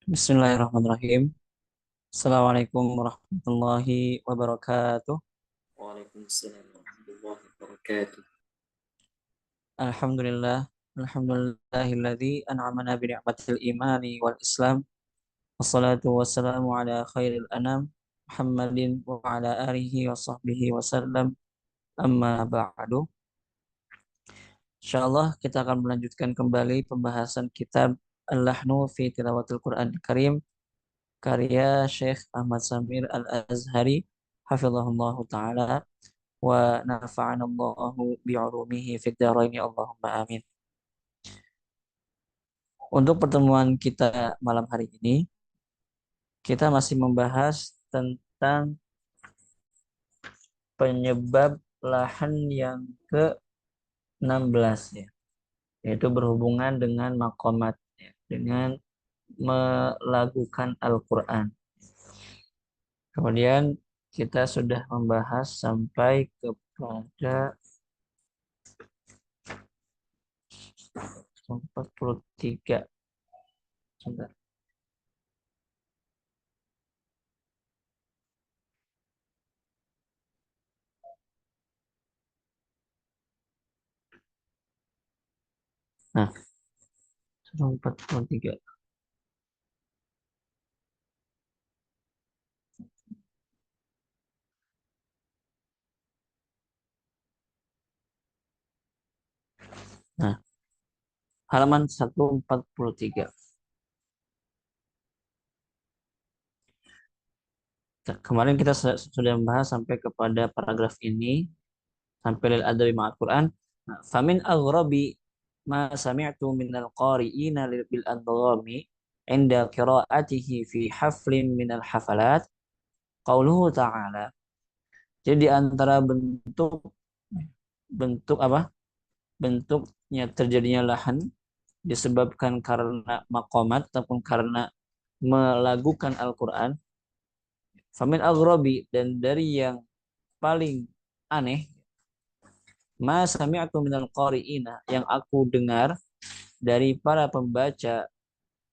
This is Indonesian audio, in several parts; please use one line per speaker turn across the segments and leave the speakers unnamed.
Bismillahirrahmanirrahim. Assalamualaikum warahmatullahi wabarakatuh.
Waalaikumsalam warahmatullahi wabarakatuh.
Alhamdulillah. Alhamdulillahilladzi an'amana bi ni'matil imani wal Islam. Wassalatu wassalamu ala khairil anam Muhammadin wa ala alihi wa sahbihi wasallam. Amma ba'du. Insyaallah kita akan melanjutkan kembali pembahasan kitab Al-Lahnu fi Tilawatil Quran Karim karya Syekh Ahmad Samir Al-Azhari hafizahullah taala wa nafa'ana Allahu bi'ulumihi fid dharain Allahumma amin. Untuk pertemuan kita malam hari ini, kita masih membahas tentang penyebab lahan yang ke-16 ya, yaitu berhubungan dengan maqamat ya, dengan melakukan Al-Qur'an. Kemudian kita sudah membahas sampai kepada 43. Sebentar. Nah, 43. Nah, halaman 143. Kemarin kita sudah membahas sampai kepada paragraf ini, sampai lil adabi ma'al Quran. Nah, famin aghrabi ma sami'tu minal qari'ina bil adghami inda qira'atihi fi haflin minal hafalat qauluhu ta'ala. Jadi di antara bentuk bentuk apa? Bentuknya terjadinya lahan disebabkan karena maqamat ataupun karena melagukan Al-Quran. Famin aghrabi, dan dari yang paling aneh, ma sami'tu minal qari'ina, yang aku dengar dari para pembaca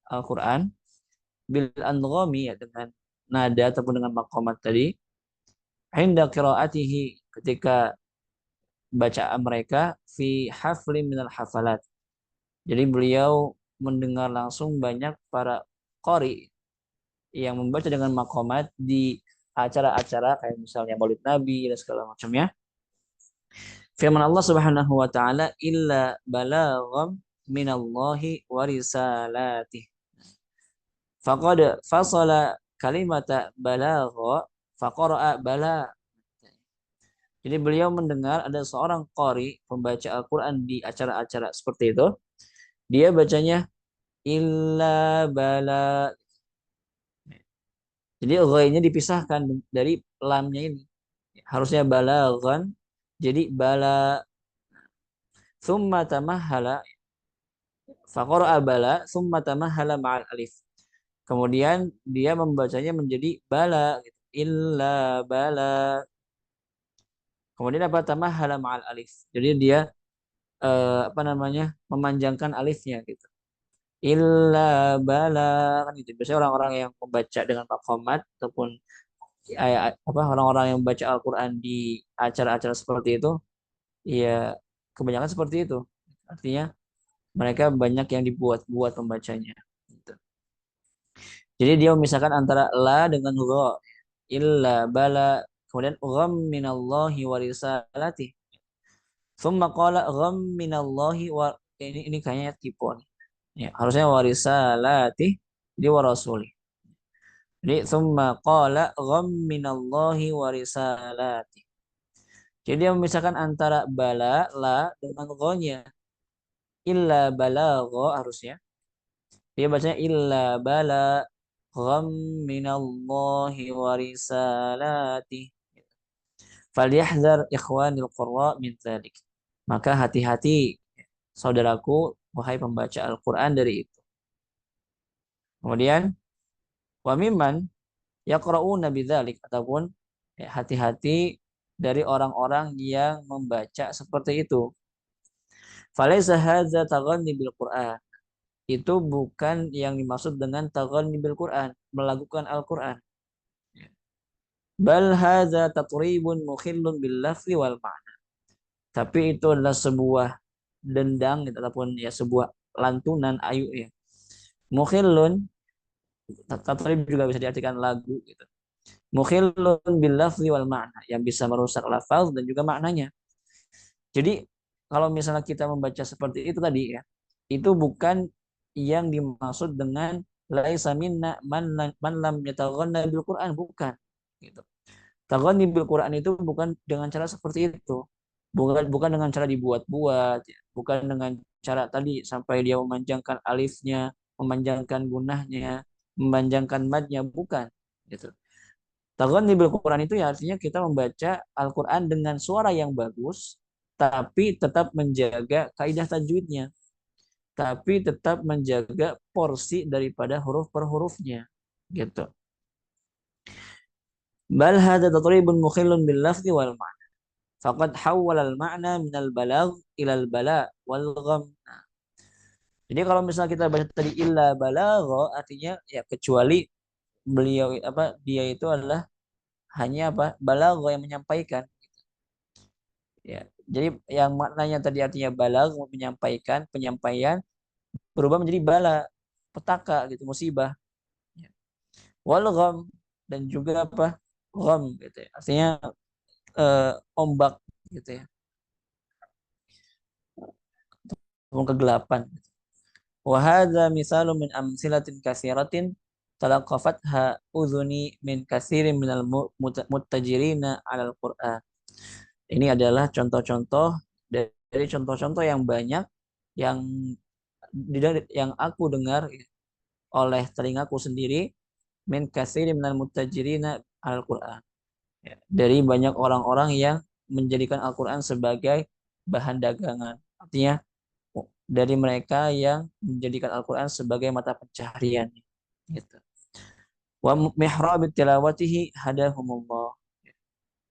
Al-Quran, bil anghami, ya, dengan nada ataupun dengan maqamat tadi, hinda qiraatihi, ketika bacaan mereka, fi haflim minal hafalat. Jadi beliau mendengar langsung banyak para qari yang membaca dengan maqamat di acara-acara kayak misalnya Maulid Nabi dan segala macamnya. Firman Allah Subhanahu wa taala, illa balagham minallahi wa risalatih. Faqad fasala kalimata balagha faqara'a bala. Jadi beliau mendengar ada seorang qari pembaca Al-Qur'an di acara-acara seperti itu. Dia bacanya illa bala. Jadi ghainya dipisahkan dari lamnya ini. Harusnya balaghan, jadi bala. Thumma tamahala, faqara'a bala thumma tamahala ma'al alif. Kemudian dia membacanya menjadi bala gitu. Illa bala. Kemudian apa, tamahala ma'al alif. Jadi dia apa namanya? Memanjangkan alifnya gitu. Illa bala, kan gitu. Biasanya orang-orang yang membaca dengan maqamat ataupun apa, orang-orang yang membaca Al-Qur'an di acara-acara seperti itu, ya kebanyakan seperti itu. Artinya mereka banyak yang dibuat-buat pembacanya gitu. Jadi dia memisahkan antara la dengan gha. Illa bala, kemudian gham minallahi wa risalati. Tsumma qala gham minallahi wa, ini kayaknya tipe nih. Ya, harusnya wa risalati, jadi wa rasuli. Jadi tsumma qala gham minallahi wa risalati. Jadi dia memisahkan antara bala la dengan gha-nya. Illa balagha harusnya. Dia bacanya illa bala gham minallahi wa risalati. Falyahzar ikhwanil qurra min dzalik. Maka hati-hati saudaraku, wahai pembaca Al-Qur'an, dari itu. Kemudian wa mimman yaqra'una bidzalik, ataupun ya, hati-hati dari orang-orang yang membaca seperti itu. Falaisa hadza taghanni bil Qur'an. itu bukan yang dimaksud dengan taghanni bil Quran, melakukan Al-Quran. Bal hadza tatribun mukhillun bil lafzi wal ma'na. Tapi itu adalah sebuah dendang gitu, ataupun ya sebuah lantunan ayu ya. Mukhillun, tatrib juga bisa diartikan lagu gitu. Mukhillun bil lafzi wal ma'na, yang bisa merusak lafaz dan juga maknanya. Jadi kalau misalnya kita membaca seperti itu tadi ya, itu bukan yang dimaksud dengan laisa minna man lam yataghanna bil Quran, bukan gitu. Taghanni bil Quran itu bukan dengan cara seperti itu. Bukan bukan dengan cara dibuat-buat, ya. Bukan dengan cara tadi sampai dia memanjangkan alifnya, memanjangkan gunahnya, memanjangkan madnya, bukan gitu. Taghanni bil Quran itu ya artinya kita membaca Al-Quran dengan suara yang bagus, tapi tetap menjaga kaidah tajwidnya, tapi tetap menjaga porsi daripada huruf per hurufnya, gitu. Bal hadza tatribun mukhillun bil lafzi wal ma'na. Faqad hawwala al ma'na min al balagh ila al bala wal gham. Jadi kalau misalnya kita baca tadi illa balagha, artinya ya kecuali beliau apa dia itu adalah hanya apa balagha yang menyampaikan. Ya, jadi yang maknanya tadi artinya balag menyampaikan, penyampaian berubah menjadi bala, petaka gitu, musibah. Ya. Wal gham, dan juga apa? Gham gitu ya. Artinya ombak gitu ya. Kegelapan. Wa hadza misalun min amsilatin katsiratin talaqafatha udhuni min katsirin minal muttajirina 'alal Qur'an. Ini adalah contoh-contoh dari contoh-contoh yang banyak yang yang aku dengar oleh telingaku sendiri min katsiri minal mutajirina al-Qur'an. Ya, dari banyak orang-orang yang menjadikan Al-Qur'an sebagai bahan dagangan. Artinya dari mereka yang menjadikan Al-Qur'an sebagai mata pencaharian gitu. Wa mihrab tilawatihi hadahumullah,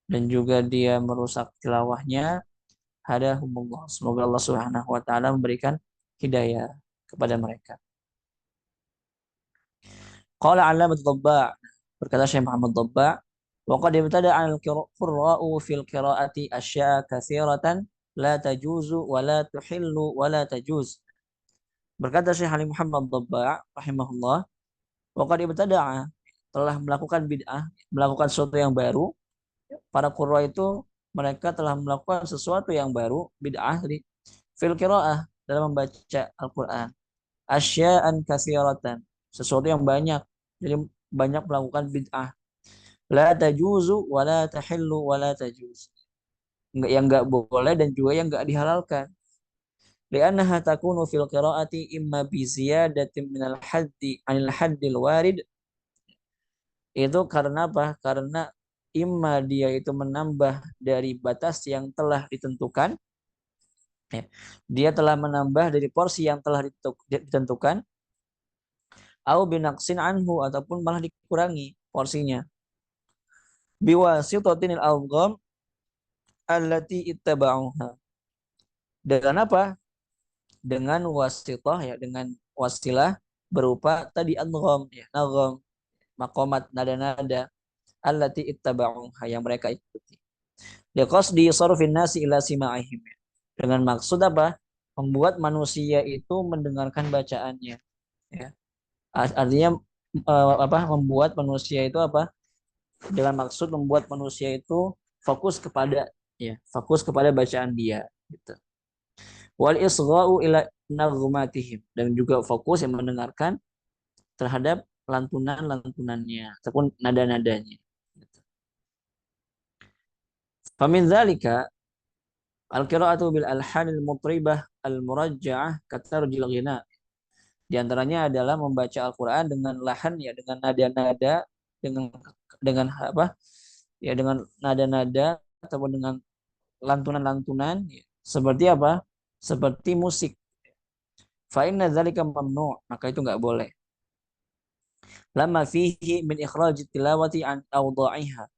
dan juga dia merusak tilawahnya hadahumullah. Semoga Allah Subhanahu wa taala memberikan hidayah kepada mereka. Qala 'Allamah Dhabba', berkata Syekh Muhammad Dhabba', wa qad ibtada'a al-qurra'u fil qira'ati asya'a katsiratan la tajuzu wa la tuhillu wa la tajuz. Berkata Syekh Ali Muhammad Dhabba' rahimahullah, wa qad ibtada'a, telah melakukan bid'ah, melakukan sesuatu yang baru. Para qurra itu mereka telah melakukan sesuatu yang baru, bid'ah tadi, fil qira'ah, dalam membaca Al-Qur'an. Asya'an katsiratan, sesuatu yang banyak. Jadi banyak melakukan bid'ah. La tajuzu wa la tahillu wa la tajuz. Enggak, yang enggak boleh dan juga yang enggak dihalalkan. Li'annaha takunu fil qira'ati imma bi ziyadatin minal haddi anil haddil warid. Itu karena apa? Karena imma dia itu menambah dari batas yang telah ditentukan. Ya. Dia telah menambah dari porsi yang telah ditentukan. Au binaqsin anhu, ataupun malah dikurangi porsinya. Biwasitatinil algham allati ittaba'uha. Dengan apa? Dengan wasitah ya, dengan wasilah berupa tadi adgham ya, nagham, maqamat, nada-nada allati ittaba'uha, yang mereka ikuti. Liqasdi sarfin nasi ila sima'ihim. Dengan maksud apa? Membuat manusia itu mendengarkan bacaannya ya. Artinya apa? Membuat manusia itu apa? Dengan maksud membuat manusia itu fokus kepada ya, fokus kepada bacaan dia gitu. Wal isgha'u ila naghmatihim, dan juga fokus yang mendengarkan terhadap lantunan-lantunannya ataupun nada-nadanya gitu. Famin dzalika al-qira'atu bil alhanil mutribah al-murajja'ah katarjil ghina. Di antaranya adalah membaca Al-Qur'an dengan lahan ya, dengan nada-nada, dengan apa? Ya dengan nada-nada ataupun dengan lantunan-lantunan ya. Seperti apa? Seperti musik. Fa inna dzalika mamnu', maka itu enggak boleh. Lama fihi min ikhraj tilawati an awda'iha.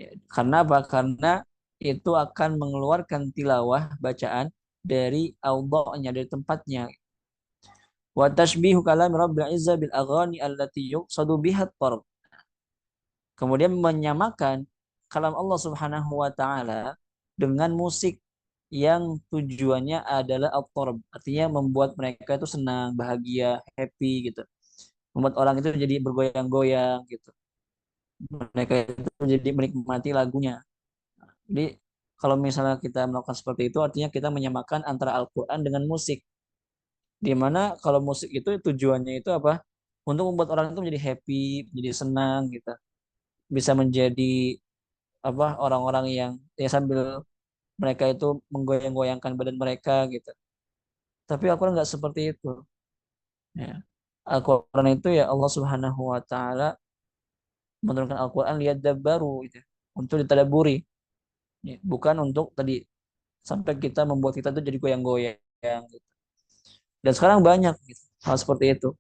Ya, karena apa? Karena itu akan mengeluarkan tilawah bacaan dari awda'nya, dari tempatnya. Wa tashbihu kalam Rabbil Izzah bil aghani allati yuqsadu biha at-tarb. Kemudian menyamakan kalam Allah Subhanahu wa taala dengan musik yang tujuannya adalah at-tarb, artinya membuat mereka itu senang, bahagia, happy gitu. Membuat orang itu jadi bergoyang-goyang gitu. Mereka itu jadi menikmati lagunya. Jadi kalau misalnya kita melakukan seperti itu artinya kita menyamakan antara Al-Qur'an dengan musik. Di mana kalau musik itu tujuannya itu apa? Untuk membuat orang itu menjadi happy, menjadi senang gitu. Bisa menjadi apa orang-orang yang ya sambil mereka itu menggoyang-goyangkan badan mereka gitu. Tapi Al-Quran nggak seperti itu. Ya. Al-Quran itu ya Allah Subhanahu Wa Taala menurunkan Al-Quran lihat baru gitu, untuk ditadaburi, ya. Bukan untuk tadi sampai kita membuat kita tuh jadi goyang-goyang. Gitu. Dan sekarang banyak gitu, hal seperti itu.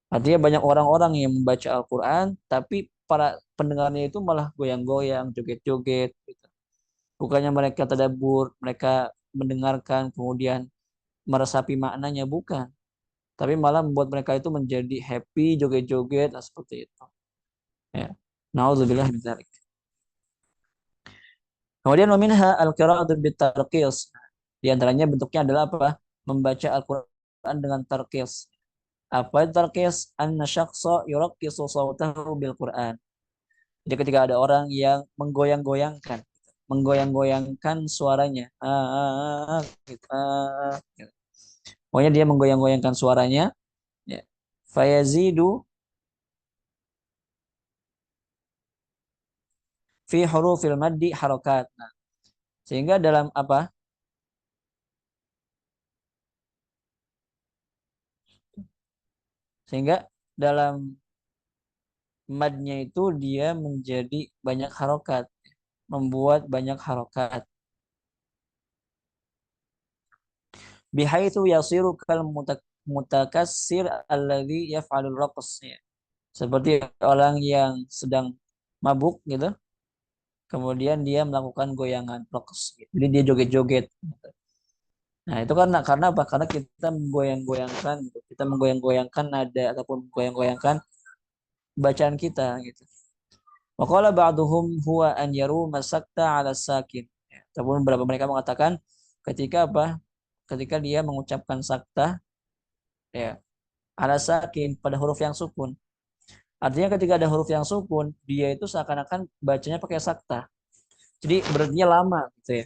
Artinya banyak orang-orang yang membaca Al-Quran, tapi para pendengarnya itu malah goyang-goyang, joget-joget. Gitu. Bukannya mereka tadabur, mereka mendengarkan, kemudian meresapi maknanya, bukan. Tapi malah membuat mereka itu menjadi happy, joget-joget, nah, seperti itu. Ya. Nauzubillah min dzalik. Kemudian waminha al-qira'atu bitarqis. Di antaranya bentuknya adalah apa? Membaca Al-Qur'an dengan tarqis. Apa itu tarqis? Anna syakhsa yurakkisu sawtahu bil Qur'an. Jadi ketika ada orang yang menggoyang-goyangkan suaranya. Gitu. Gitu. Pokoknya dia menggoyang-goyangkan suaranya, ya. Fayazidu fi hurufil maddi harokat. Nah, sehingga dalam apa? Sehingga dalam madnya itu dia menjadi banyak harokat, membuat banyak harokat. Bihaitsu yasiru kal mutakassir alladhi yaf'alul raqs. Ya. Seperti orang yang sedang mabuk gitu, kemudian dia melakukan goyangan raqs. Jadi dia joget-joget. Nah, itu karena apa? Karena kita menggoyang-goyangkan gitu. Kita menggoyang-goyangkan nada ataupun menggoyang-goyangkan bacaan kita gitu. Wa qala ba'duhum huwa an yaruma sakta 'ala sakin. Ya, ataupun beberapa mereka mengatakan ketika apa? Ketika dia mengucapkan sakta, ya, 'ala sakin pada huruf yang sukun. Artinya ketika ada huruf yang sukun, dia itu seakan-akan bacanya pakai sakta. Jadi berhentinya lama gitu ya.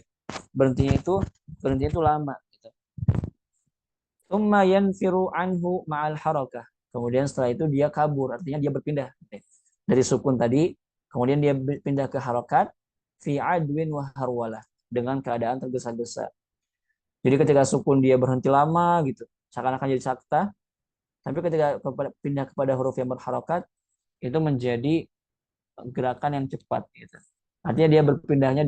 Berhentinya itu berhentinya itu lama gitu. Tsumma yanfiru anhu ma'al harakah. Kemudian setelah itu dia kabur, artinya dia berpindah dari sukun tadi, kemudian dia pindah ke harokat fi adwin wa harwalah dengan keadaan tergesa-gesa. Jadi ketika sukun dia berhenti lama gitu, seakan-akan jadi sakta, tapi ketika pindah kepada huruf yang berharokat itu menjadi gerakan yang cepat gitu. Artinya dia berpindahnya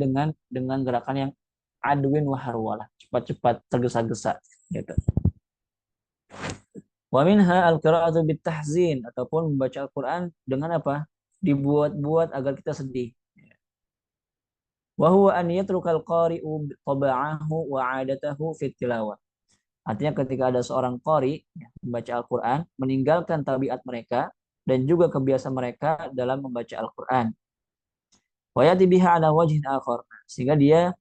dengan gerakan yang adwin wa harwalah, cepat-cepat tergesa-gesa gitu. Wa minha al-qira'atu bitahzin ataupun membaca Al-Qur'an dengan apa? Dibuat-buat agar kita sedih. Wa huwa an yatrukal qari'u taba'ahu wa 'adatahu fit tilawah. Artinya ketika ada seorang qari ya, membaca Al-Qur'an, meninggalkan tabiat mereka dan juga kebiasaan mereka dalam membaca Al-Qur'an. Wa yati biha 'ala wajhin akhar. Sehingga dia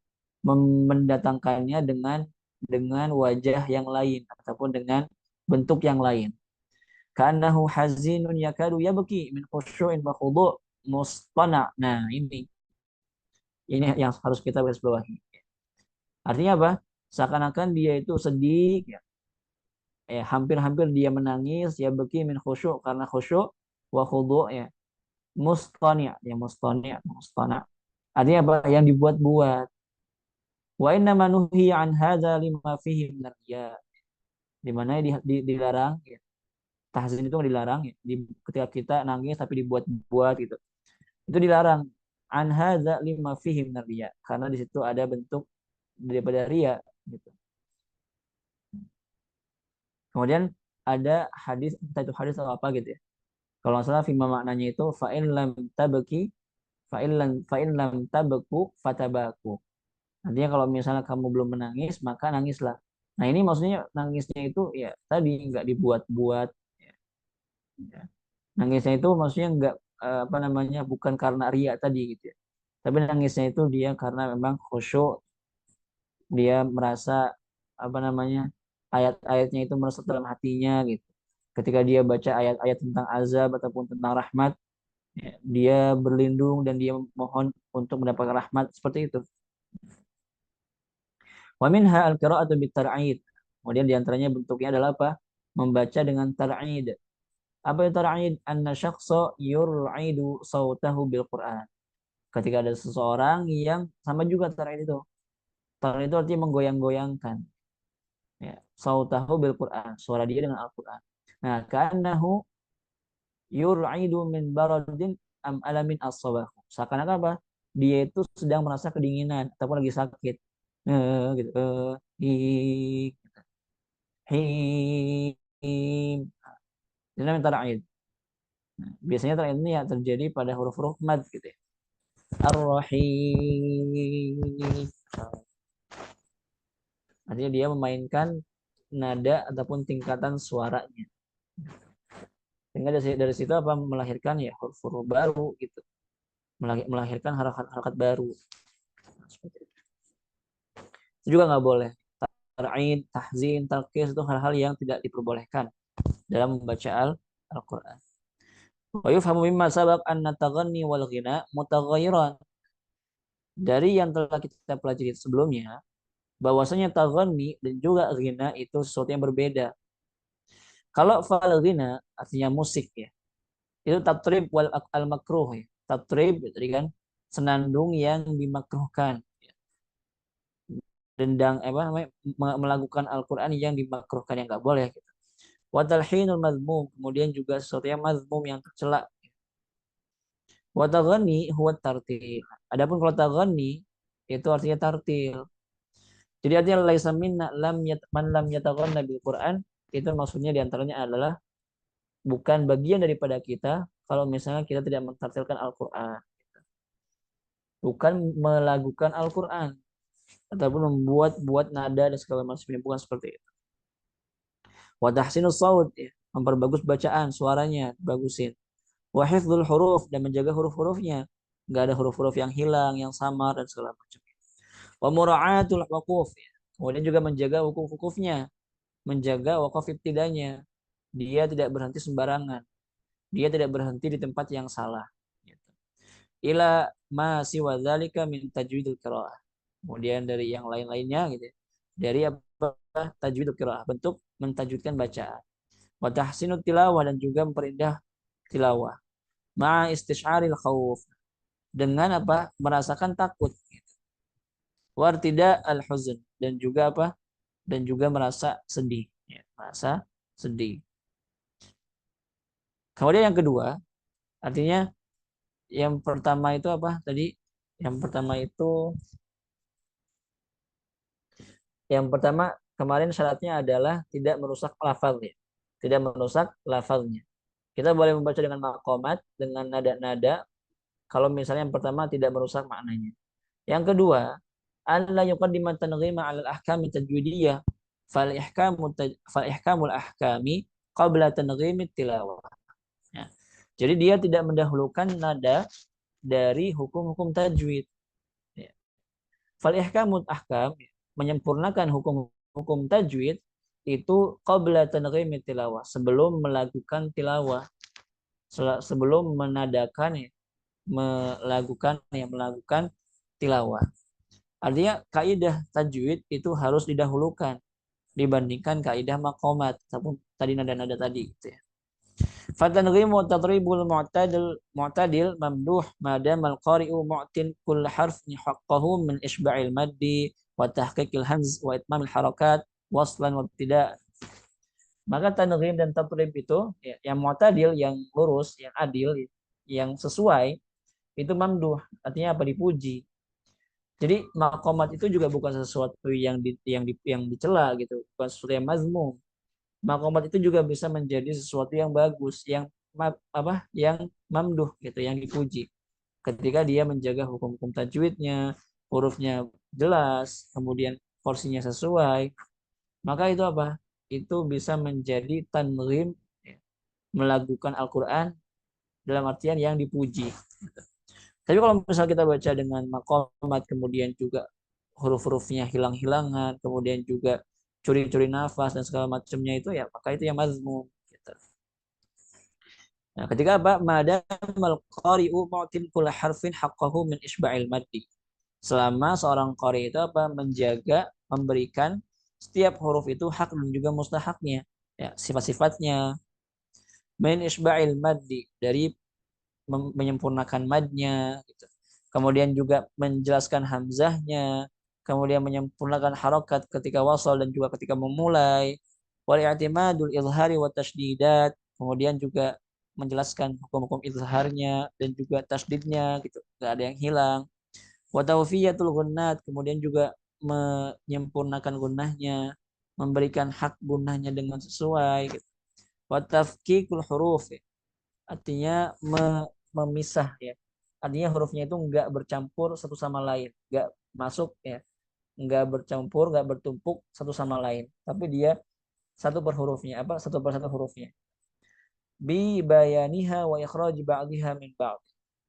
mendatangkannya dengan wajah yang lain ataupun dengan bentuk yang lain. Kanahu hazinun yakadu yabki min khusyu'in wa khudu' mustana. Nah, ini yang harus kita garis bawahi. Artinya apa? Seakan-akan dia itu sedih, ya. Hampir-hampir dia menangis, ya beki min khusyuk karena khusyuk, wa khudu' ya. Mustani' ya mustana'. Artinya apa? Yang dibuat-buat. Wa inna manuhi an hadza lima fihi min di mana dilarang ya. Tahzin itu dilarang ya. Ketika kita nangis tapi dibuat-buat gitu. Itu dilarang. An hadza lima fihi min karena di situ ada bentuk daripada ria gitu. Kemudian ada hadis, entah itu hadis atau apa gitu ya. Kalau nggak salah firman maknanya itu fa'in lam tabaki fa'in lam tabaku fatabaku. Artinya kalau misalnya kamu belum menangis, maka nangislah. Nah ini maksudnya nangisnya itu ya tadi nggak dibuat-buat. Ya. Ya. Nangisnya itu maksudnya nggak apa namanya bukan karena ria tadi gitu ya. Tapi nangisnya itu dia karena memang khusyuk, dia merasa apa namanya ayat-ayatnya itu meresap dalam hatinya gitu. Ketika dia baca ayat-ayat tentang azab ataupun tentang rahmat, ya, dia berlindung dan dia mohon untuk mendapatkan rahmat seperti itu. Wa minha al-qira'atu bit-tar'id. Kemudian diantaranya bentuknya adalah apa? Membaca dengan tar'id. Apa itu tar'id? Anna syakhsa yur'idu sautahu bil Qur'an. Ketika ada seseorang yang sama juga tar'id itu. Tar'id itu artinya menggoyang-goyangkan. Ya, sautahu bil Qur'an. Suara dia dengan Al-Qur'an. Nah, ka'annahu yur'idu min baradin am alamin as-sabahu. Seakan-akan apa? Dia itu sedang merasa kedinginan ataupun lagi sakit. Gitu. Hi, him. Itu namanya tar'id. Nah, biasanya tar'id ini ya terjadi pada huruf-huruf mad gitu ya. Ar-Rahim. Artinya dia memainkan nada ataupun tingkatan suaranya. Sehingga dari situ apa melahirkan ya huruf-huruf baru gitu. Melahirkan harakat-harakat baru. Seperti itu. Itu juga nggak boleh. Tar'id, tahzin, talqis itu hal-hal yang tidak diperbolehkan dalam membaca Al-Quran. Wa yufhamu mimma sabaq anna taghanni wal ghina mutaghayyiran. Dari yang telah kita pelajari sebelumnya, bahwasanya taghanni dan juga ghina itu sesuatu yang berbeda. Kalau fal ghina artinya musik ya. Itu tatrib wal al makruh ya. Tatrib tadi kan senandung yang dimakruhkan. Dendang apa namanya melakukan Al-Qur'an yang dimakruhkan yang enggak boleh gitu. Wa talhinul mazmum, kemudian juga sesuatu yang mazmum yang tercela. Wa taghanni huwa tartil. Adapun kalau taghanni itu artinya tartil. Jadi artinya laisa minna man lam yataghanna bil Qur'an, itu maksudnya diantaranya adalah bukan bagian daripada kita kalau misalnya kita tidak mentartilkan Al-Qur'an. Bukan melakukan Al-Qur'an ataupun membuat-buat nada dan segala macamnya, bukan seperti itu. Wa tahsinus saut ya, memperbagus bacaan, suaranya bagusin. Wa hifdzul huruf, dan menjaga huruf-hurufnya. Enggak ada huruf-huruf yang hilang, yang samar dan segala macam. Wa mura'atul waquf ya. Kemudian juga menjaga wukuf-wukufnya, menjaga waqaf ibtidanya. Dia tidak berhenti sembarangan. Dia tidak berhenti di tempat yang salah. Gitu. Ila ma siwa dzalika min tajwidil qiraah. Kemudian dari yang lain-lainnya gitu. Dari apa? Tajwidul qiraah, bentuk mentajwidkan bacaan. Wa tahsinut tilawah, dan juga memperindah tilawah. Ma'a istisyaril khauf, dengan apa? Merasakan takut. Wartida al-huzn, dan juga apa? Dan juga merasa sedih. Ya, merasa sedih. Kemudian yang kedua, artinya yang pertama itu apa tadi? Yang pertama itu, yang pertama kemarin syaratnya adalah tidak merusak lafaznya. Tidak merusak lafaznya. Kita boleh membaca dengan maqamat, dengan nada-nada, kalau misalnya yang pertama tidak merusak maknanya. Yang kedua, alla yuqaddima tanghima 'ala al-ahkam tajwidiyah fal ihkamul ahkami qabla tanghim tilawah. Ya. Jadi dia tidak mendahulukan nada dari hukum-hukum tajwid. Ya. Fal ihkamul ahkam, menyempurnakan hukum-hukum tajwid itu qabla tanghim tilawah, sebelum melakukan tilawah, sebelum menadakan ya, melakukan tilawah. Artinya kaidah tajwid itu harus didahulukan dibandingkan kaidah maqamat ataupun tadi nada-nada tadi gitu ya. Fatanghim wa tadribul mu'tadil mamduh madam al-qari'u mu'tin kull harfin haqqahu min isba'il maddi wa tahqiqil hamz wa itmamil harakat waslan wa ibtida'. Maka tanghim dan tadrib itu ya, yang mu'tadil, yang lurus, yang adil, yang sesuai, itu mamduh, artinya apa? Dipuji. Jadi makomat itu juga bukan sesuatu yang dicela gitu, bukan sesuatu yang mazmum. Makomat itu juga bisa menjadi sesuatu yang bagus, yang yang mamduh gitu, yang dipuji. Ketika dia menjaga hukum-hukum tajwidnya, hurufnya jelas, kemudian porsinya sesuai, maka itu apa? Itu bisa menjadi tanghim, ya, melakukan Al-Quran dalam artian yang dipuji. Tapi kalau misalnya kita baca dengan makomat, kemudian juga huruf-hurufnya hilang-hilangan, kemudian juga curi-curi nafas dan segala macamnya itu, ya maka itu yang mazmum. Gitu. Nah, ketika apa? Madamal qari'u mu'tin kulla harfin haqqahu min isba'il maddi. Selama seorang qari itu apa? Menjaga, memberikan setiap huruf itu hak dan juga mustahaknya. Ya, sifat-sifatnya. Min isba'il maddi, dari menyempurnakan madnya gitu. Kemudian juga menjelaskan hamzahnya, kemudian menyempurnakan harokat ketika wasal dan juga ketika memulai. Wal i'timadul izhari wa tashdidat, kemudian juga menjelaskan hukum-hukum izharnya dan juga tasdidnya gitu, nggak ada yang hilang. Wa tawfiyatul gunnat, kemudian juga menyempurnakan gunnahnya, memberikan hak gunnahnya dengan sesuai gitu. Wa tafkikul huruf, artinya memisah ya. Artinya hurufnya itu enggak bercampur satu sama lain, enggak masuk ya, enggak bercampur, enggak bertumpuk satu sama lain, tapi dia satu per hurufnya, apa satu per satu hurufnya. Bi bayaniha wa ikhraj ba'dihha min ba'd.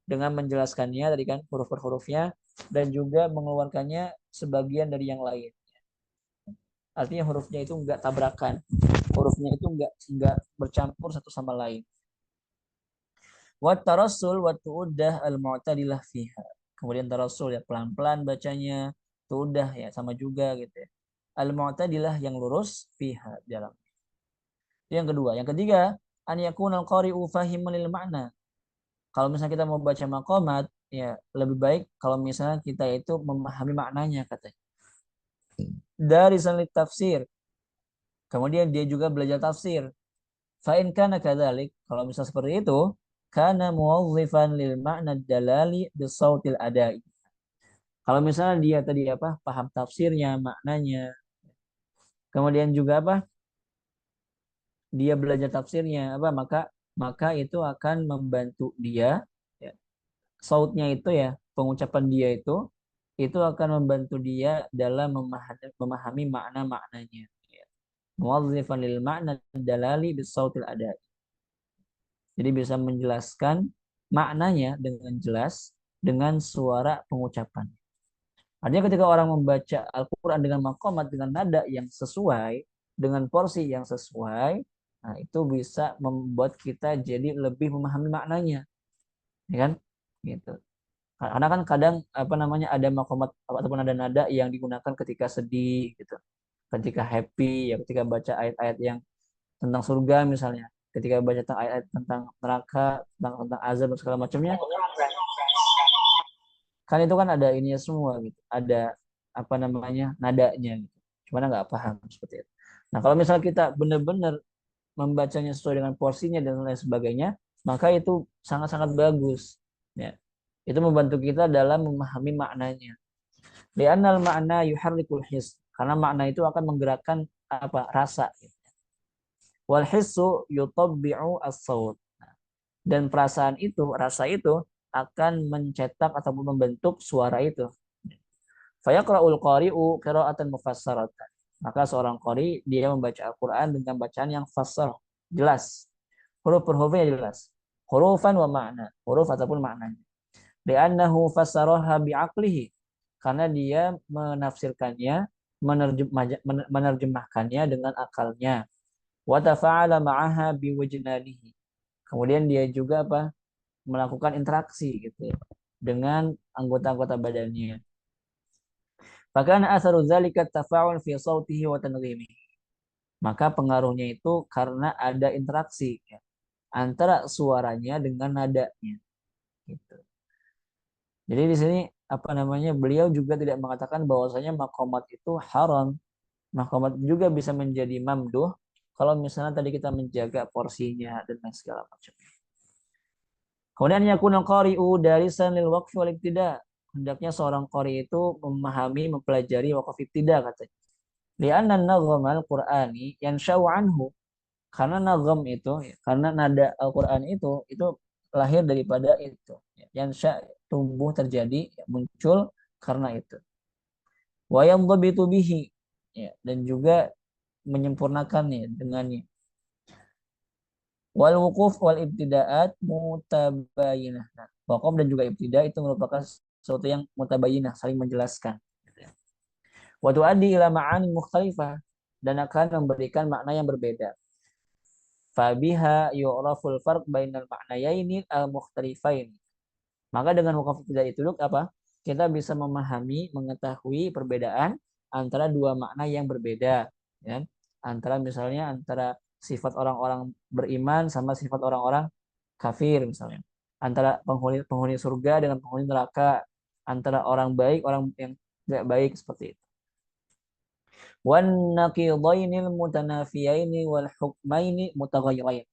Dengan menjelaskannya tadi kan huruf per hurufnya dan juga mengeluarkannya sebagian dari yang lain. Artinya hurufnya itu enggak tabrakan. Hurufnya itu enggak bercampur satu sama lain. Wa tarassul wa tu'uddah al-mu'tadilah fiha. Kemudian tarassul ya pelan-pelan bacanya, tu'uddah ya sama juga gitu ya. Al-mu'tadilah yang lurus fiha dalam. Yang kedua, yang ketiga, an yakuna al-qari'u fahiman lil ma'na. Kalau misalnya kita mau baca maqamat, ya lebih baik kalau misalnya kita itu memahami maknanya katanya. Dari sanad tafsir. Kemudian dia juga belajar tafsir. Fa in kana kadzalik, kalau misalnya seperti itu, kana muwazzifan lil ma'na dalali bisautil adai. Kalau misalnya dia tadi apa? Paham tafsirnya, maknanya. Kemudian juga apa? Dia belajar tafsirnya apa? Maka itu akan membantu dia ya. Sautnya itu ya, pengucapan dia itu akan membantu dia dalam memahami makna-maknanya. Ya. Muwazzifan lil ma'na dalali bisautil adai. Jadi bisa menjelaskan maknanya dengan jelas dengan suara pengucapan. Artinya ketika orang membaca Al-Quran dengan maqamat, dengan nada yang sesuai, dengan porsi yang sesuai, nah itu bisa membuat kita jadi lebih memahami maknanya, ya kan? Gitu. Karena kan kadang apa namanya ada maqamat ataupun ada nada yang digunakan ketika sedih, gitu, ketika happy, ya ketika baca ayat-ayat yang tentang surga misalnya, ketika baca tentang ayat-ayat tentang neraka, tentang azab dan segala macamnya, kan itu kan ada ininya semua gitu, ada apa namanya nadanya gitu. Cuman nggak paham seperti itu. Nah kalau misalnya kita benar-benar membacanya sesuai dengan porsinya dan lain sebagainya, maka itu sangat-sangat bagus. Ya. Itu membantu kita dalam memahami maknanya. Li'annal makna yuharrikul his. Karena makna itu akan menggerakkan apa rasa. Wal hissu yutabbi'u as-saut. Dan perasaan itu, rasa itu akan mencetak ataupun membentuk suara itu. Fayaqra'ul qari'u qira'atan mufassaratan. Maka seorang qari dia membaca Al-Qur'an dengan bacaan yang fassar, jelas. Huruf per hurufnya jelas. Hurufan wa makna, huruf ataupun maknanya. Li'annahu fassaraha bi'aqlihi. Karena dia menafsirkannya, menerjemahkannya dengan akalnya. Wa tafa'ala ma'aha biwajnanihi. Kemudian dia juga apa? Melakukan interaksi gitu ya, dengan anggota-anggota badannya. Bahkan asaru zalika tafa'ul fi sautihi wa tanghimihi. Maka pengaruhnya itu karena ada interaksi ya, antara suaranya dengan nadanya gitu. Jadi di sini apa namanya beliau juga tidak mengatakan bahwasanya maqamat itu haram. Maqamat juga bisa menjadi mamduh kalau misalnya tadi kita menjaga porsinya dan lain segala macam. Kemudian yakunul qari'u darisan lil waqfi wal ibtida. Hendaknya seorang qari itu memahami, mempelajari waqaf ibtida katanya. Li'anna an-nazmal Qur'ani yansha'u anhu. Karena nazam itu, ya, karena nada Al-Qur'an itu lahir daripada itu. Yansha tumbuh terjadi, ya, muncul karena itu. Wa yamdhabitu bihi. Ya, dan juga menyempurnakannya dengannya. Wal wukuf wal ibtidaat mutabayinah. Nah, waqaf dan juga ibtida itu merupakan sesuatu yang mutabayinah, saling menjelaskan. Wa tuaddi ila ma'ani mukhtalifah, dan akan memberikan makna yang berbeda. Fabiha yu'raful farq bainal ma'nayaini al-mukhtalifain. Maka dengan waqaf ibtida itu apa? Kita bisa memahami, mengetahui perbedaan antara dua makna yang berbeda, ya. Antara sifat orang-orang beriman sama sifat orang-orang kafir misalnya. Antara penghuni surga dengan penghuni neraka, antara orang baik, orang yang tidak baik, seperti itu. Wan naqidainil mutanafiyaini wal hukmaini mutaghayyirain.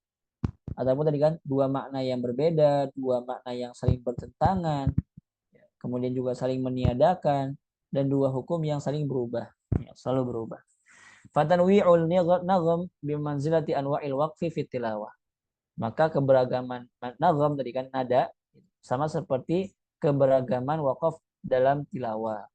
Ataupun tadi kan dua makna yang berbeda, dua makna yang saling bertentangan, kemudian juga saling meniadakan, dan dua hukum yang saling berubah, ya, selalu berubah. Fatanwi'ul nazam bimanzilati anwa'il waqfi fit tilawah. Maka keberagaman nazam tadi kan nada sama seperti keberagaman waqaf dalam tilawah.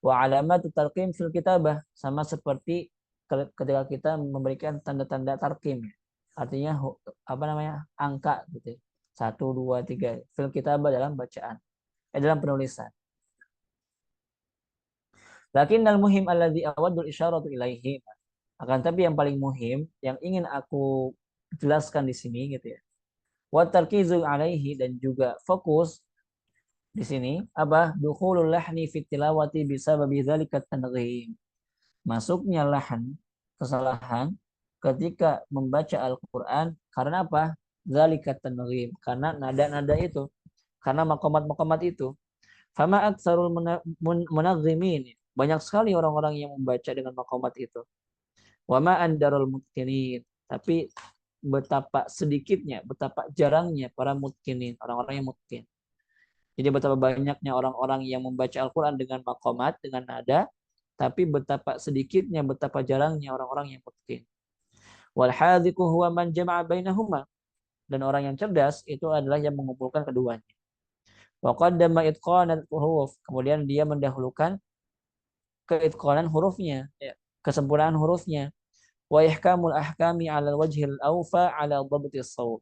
Wa alamat tarqim fil kitabah, sama seperti ketika kita memberikan tanda-tanda tarqim. Artinya apa namanya? Angka gitu. 1 2 3 fil kitabah dalam bacaan. Dalam penulisan. Lakinnal muhim alladzi awaddul isyaratu ilaihi. Akan tapi yang paling muhim yang ingin aku jelaskan di sini gitu ya. Wa tarkizu alaihi, dan juga fokus di sini apa? Dukhulul lahni fit tilawati bisababi dzalika tanghim. Masuknya lahan, kesalahan ketika membaca Al-Qur'an karena apa? Dzalika tanghim, karena nada-nada itu, karena maqamat-maqamat itu. Fama aktsarul munazzimin. Banyak sekali orang-orang yang membaca dengan maqamat itu. Wama andarul mutkinin. Tapi betapa sedikitnya, betapa jarangnya para mutkinin, orang-orang yang mutkin. Jadi betapa banyaknya orang-orang yang membaca Al-Quran dengan maqamat, dengan nada, tapi betapa sedikitnya, betapa jarangnya orang-orang yang mutkin. Wal hadhiku huwa man jama'a bainahuma. Dan orang yang cerdas itu adalah yang mengumpulkan keduanya. Wa qaddama itqanat huruf. Kemudian dia mendahulukan keitqanan hurufnya, ya, kesempurnaan hurufnya. Wa ihkamul ahkami 'ala wajhil awfa 'ala dhabtis shawt.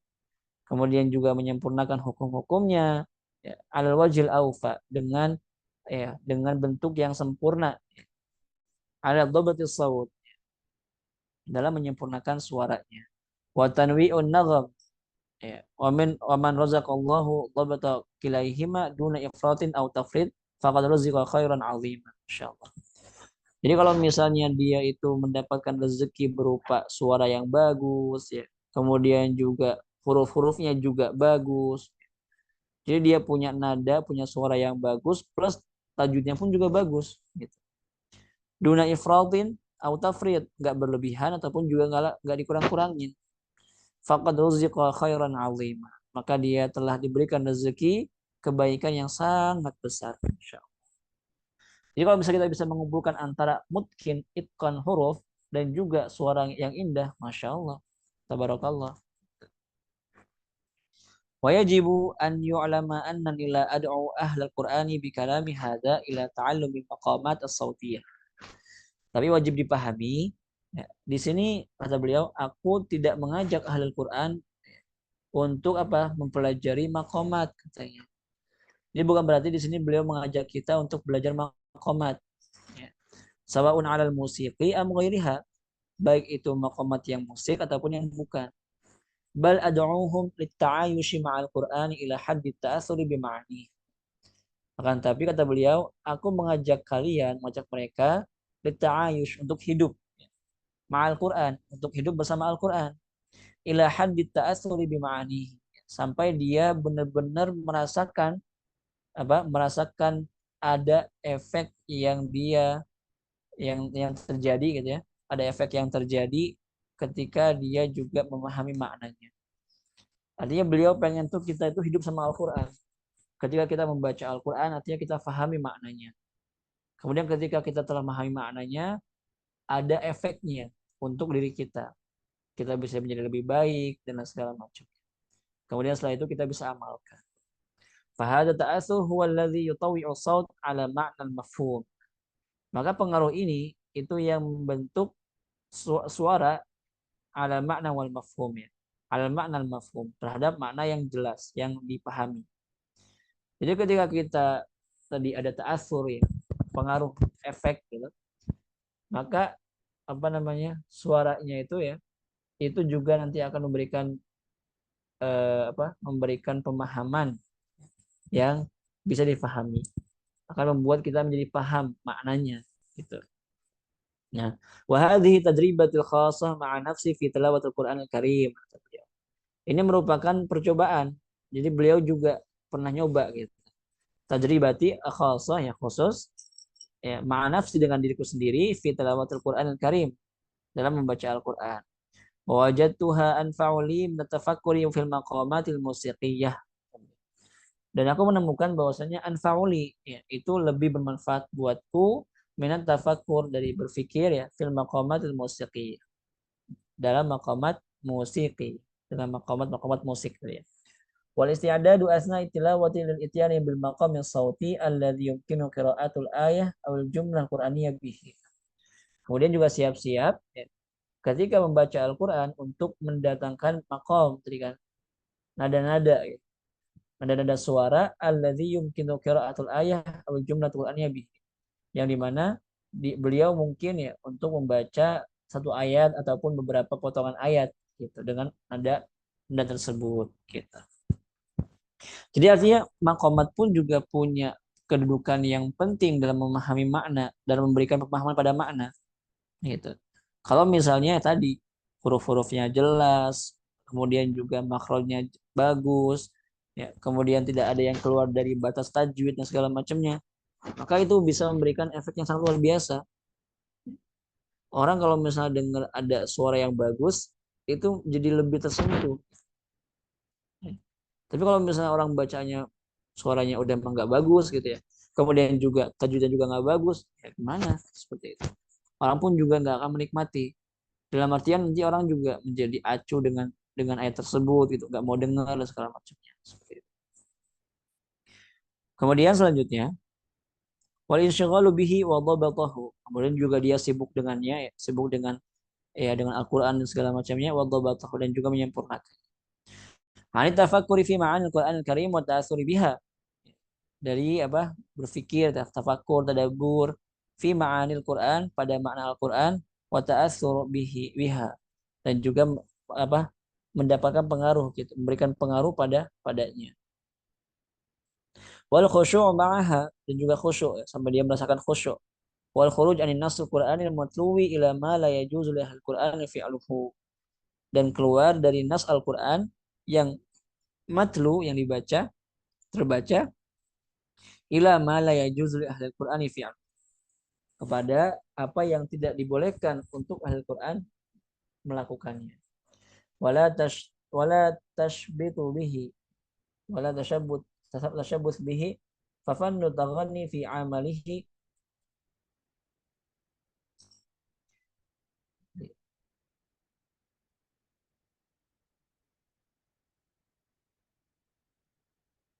Kemudian juga menyempurnakan hukum-hukumnya, ya, 'ala wajhil awfa, dengan bentuk yang sempurna, 'ala dhabtis shawt, dalam menyempurnakan suaranya. Wa tanwi'un nagham, ya, wa man razaqallahu dhabata kilaihima duna ifratin aw tafrid faqad ruziqa khairan 'azima. Insyaallah. Jadi kalau misalnya dia itu mendapatkan rezeki berupa suara yang bagus, ya, kemudian juga huruf-hurufnya juga bagus. Jadi dia punya nada, punya suara yang bagus, plus tajwidnya pun juga bagus. Gitu. Duna ifradin atau tafrid, nggak berlebihan ataupun juga nggak dikurang-kurangin. Faqad ruziqa khairan 'azima. Maka dia telah diberikan rezeki kebaikan yang sangat besar. Insyaallah. Jadi kalau misalnya kita bisa mengumpulkan antara mutkin, itqan huruf, dan juga suara yang indah, Masya Allah, tabarakallah. Wa yajibu an yu'lama anna ila ad'u ahlal qur'ani bi kalami hadza ila ta'allumi maqamat as-sautiyah. Tapi wajib dipahami, ya, di sini kata beliau, aku tidak mengajak ahlul Qur'an untuk apa? Mempelajari maqamat, katanya. Jadi bukan berarti di sini beliau mengajak kita untuk belajar maqamat. Sawaun 'alal musiqi am ghairiha, baik itu maqamat yang musik ataupun yang bukan. Bal ad'uuhum litta'ayushi ma'al Qur'ani ila haddi ta'assuri bima'ani. Akan tapi kata beliau, aku mengajak mereka litta'ayush, untuk hidup ma'al Qur'an, untuk hidup bersama Al-Qur'an. Ila haddi ta'assuri bima'ani, sampai dia benar-benar merasakan ada efek yang terjadi gitu ya. Ada efek yang terjadi ketika dia juga memahami maknanya. Artinya beliau pengen tuh kita itu hidup sama Al-Quran. Ketika kita membaca Al-Quran, artinya kita fahami maknanya. Kemudian ketika kita telah memahami maknanya, ada efeknya untuk diri kita. Kita bisa menjadi lebih baik dan segala macam. Kemudian setelah itu kita bisa amalkan. Fahada ta'asur huwa alladhi yutawi'u saut ala ma'na al-mafhum. Maka pengaruh ini itu yang membentuk suara ala makna wal mafhum ya. Ala makna al mafhum terhadap makna yang jelas, yang dipahami. Jadi ketika kita tadi ada ta'assur ya, pengaruh efek gitu, maka apa namanya? Suaranya itu ya, itu juga nanti akan memberikan memberikan pemahaman yang bisa difahami, akan membuat kita menjadi paham maknanya gitu. Nah, wa hadhihi tadribatul khassah ma'a nafsi fi tilawatil Qur'anil Karim. Ini merupakan percobaan. Jadi beliau juga pernah nyoba gitu. Tadribati khassah ya khusus ya ma'a nafsi dengan diriku sendiri fi tilawatil Qur'anil Karim dalam membaca Al-Qur'an. Wa wajadtuha anfa'u li min tafakkuri fil maqamatil musiqiyah. Dan aku menemukan bahwasanya anfa'uli ya, itu lebih bermanfaat buatku minat tafakkur dari berpikir ya fil maqamatil musiqi dalam maqamat musiki dalam maqamat musik ya. Wal isti'dadu asna tilawati lil ityani bil maqam sauti alladhi yumkinu qira'atul ayah aw al jumlah qur'aniyah bihi. Kemudian juga siap-siap ya, ketika membaca Al-Qur'an untuk mendatangkan maqam tadi kan nada-nada ya, nada-nada suara alladzi yumkinu qiraatul ayah atau jumlatul qur'aniyah bihi yang dimana beliau mungkin ya untuk membaca satu ayat ataupun beberapa potongan ayat gitu dengan nada nada tersebut gitu. Jadi artinya maqamat pun juga punya kedudukan yang penting dalam memahami makna dan memberikan pemahaman pada makna gitu. Kalau misalnya tadi huruf-hurufnya jelas, kemudian juga makhrajnya bagus, ya, kemudian tidak ada yang keluar dari batas tajwid dan segala macamnya, maka itu bisa memberikan efek yang sangat luar biasa. Orang kalau misalnya dengar ada suara yang bagus, itu jadi lebih tersentuh. Tapi kalau misalnya orang bacanya suaranya udah nggak bagus gitu ya, kemudian juga tajwidnya juga nggak bagus, ya gimana seperti itu. Orang pun juga nggak akan menikmati. Dalam artian nanti orang juga menjadi acuh dengan ayat tersebut gitu, nggak mau dengar dan segala macamnya seperti itu. Kemudian selanjutnya wal insyighalu bihi wa dhabatahu. Kemudian juga dia sibuk dengannya, ya, sibuk dengan Al-Qur'an dan segala macamnya wa dhabatahu dan juga menyempurnakan. Ani tafakkuri fi ma'anil Qur'anil Karim wa ta'assuri biha. Dari apa? Berfikir, tafakkur, tadabbur fi ma'anil Qur'an pada makna Al-Qur'an wa ta'assur biha dan juga apa? Mendapatkan pengaruh gitu, memberikan pengaruh padanya. Wal khusyuk ma'aha dan juga khusyuk ya, sampai dia merasakan khusyuk. Wal khuruj anin nasul Qur'anil matluwi ila ma la yajuzu lil Qur'ani fi'luhu dan keluar dari nas Al-Qur'an yang matlu yang dibaca terbaca ila ma la yajuzu lil Qur'ani fi'luhu kepada apa yang tidak dibolehkan untuk ahli Quran melakukannya. Wala tashbitu bihi wala tashabbut bihi fafannu taghanni fi amalihi.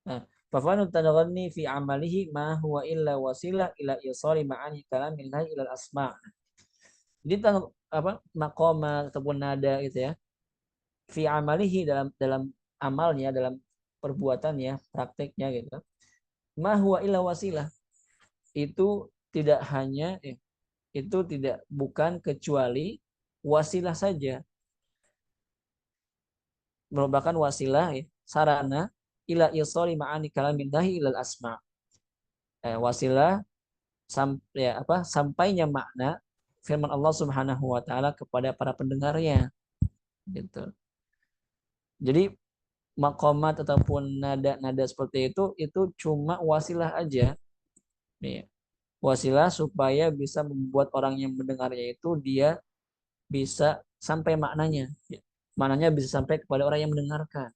Nah, fafannu taghanni fi amalihi ma huwa illa wasilah ila isari ma'ani kalamillahi ila asma'. Jadi apa maqama ataupun nada gitu ya. Fi amalihi dalam amalnya, dalam perbuatannya, prakteknya gitu. Ma huwa illa wasilah. Itu tidak hanya itu tidak bukan kecuali wasilah saja, merupakan wasilah ya, sarana ila isari ma'ani kalamillahi ilal asma. Wasilah sampainya makna firman Allah Subhanahu wa taala kepada para pendengarnya gitu. Jadi maqamat ataupun nada-nada seperti itu cuma wasilah aja nih. Wasilah supaya bisa membuat orang yang mendengarnya itu dia bisa sampai maknanya. Maknanya bisa sampai kepada orang yang mendengarkan.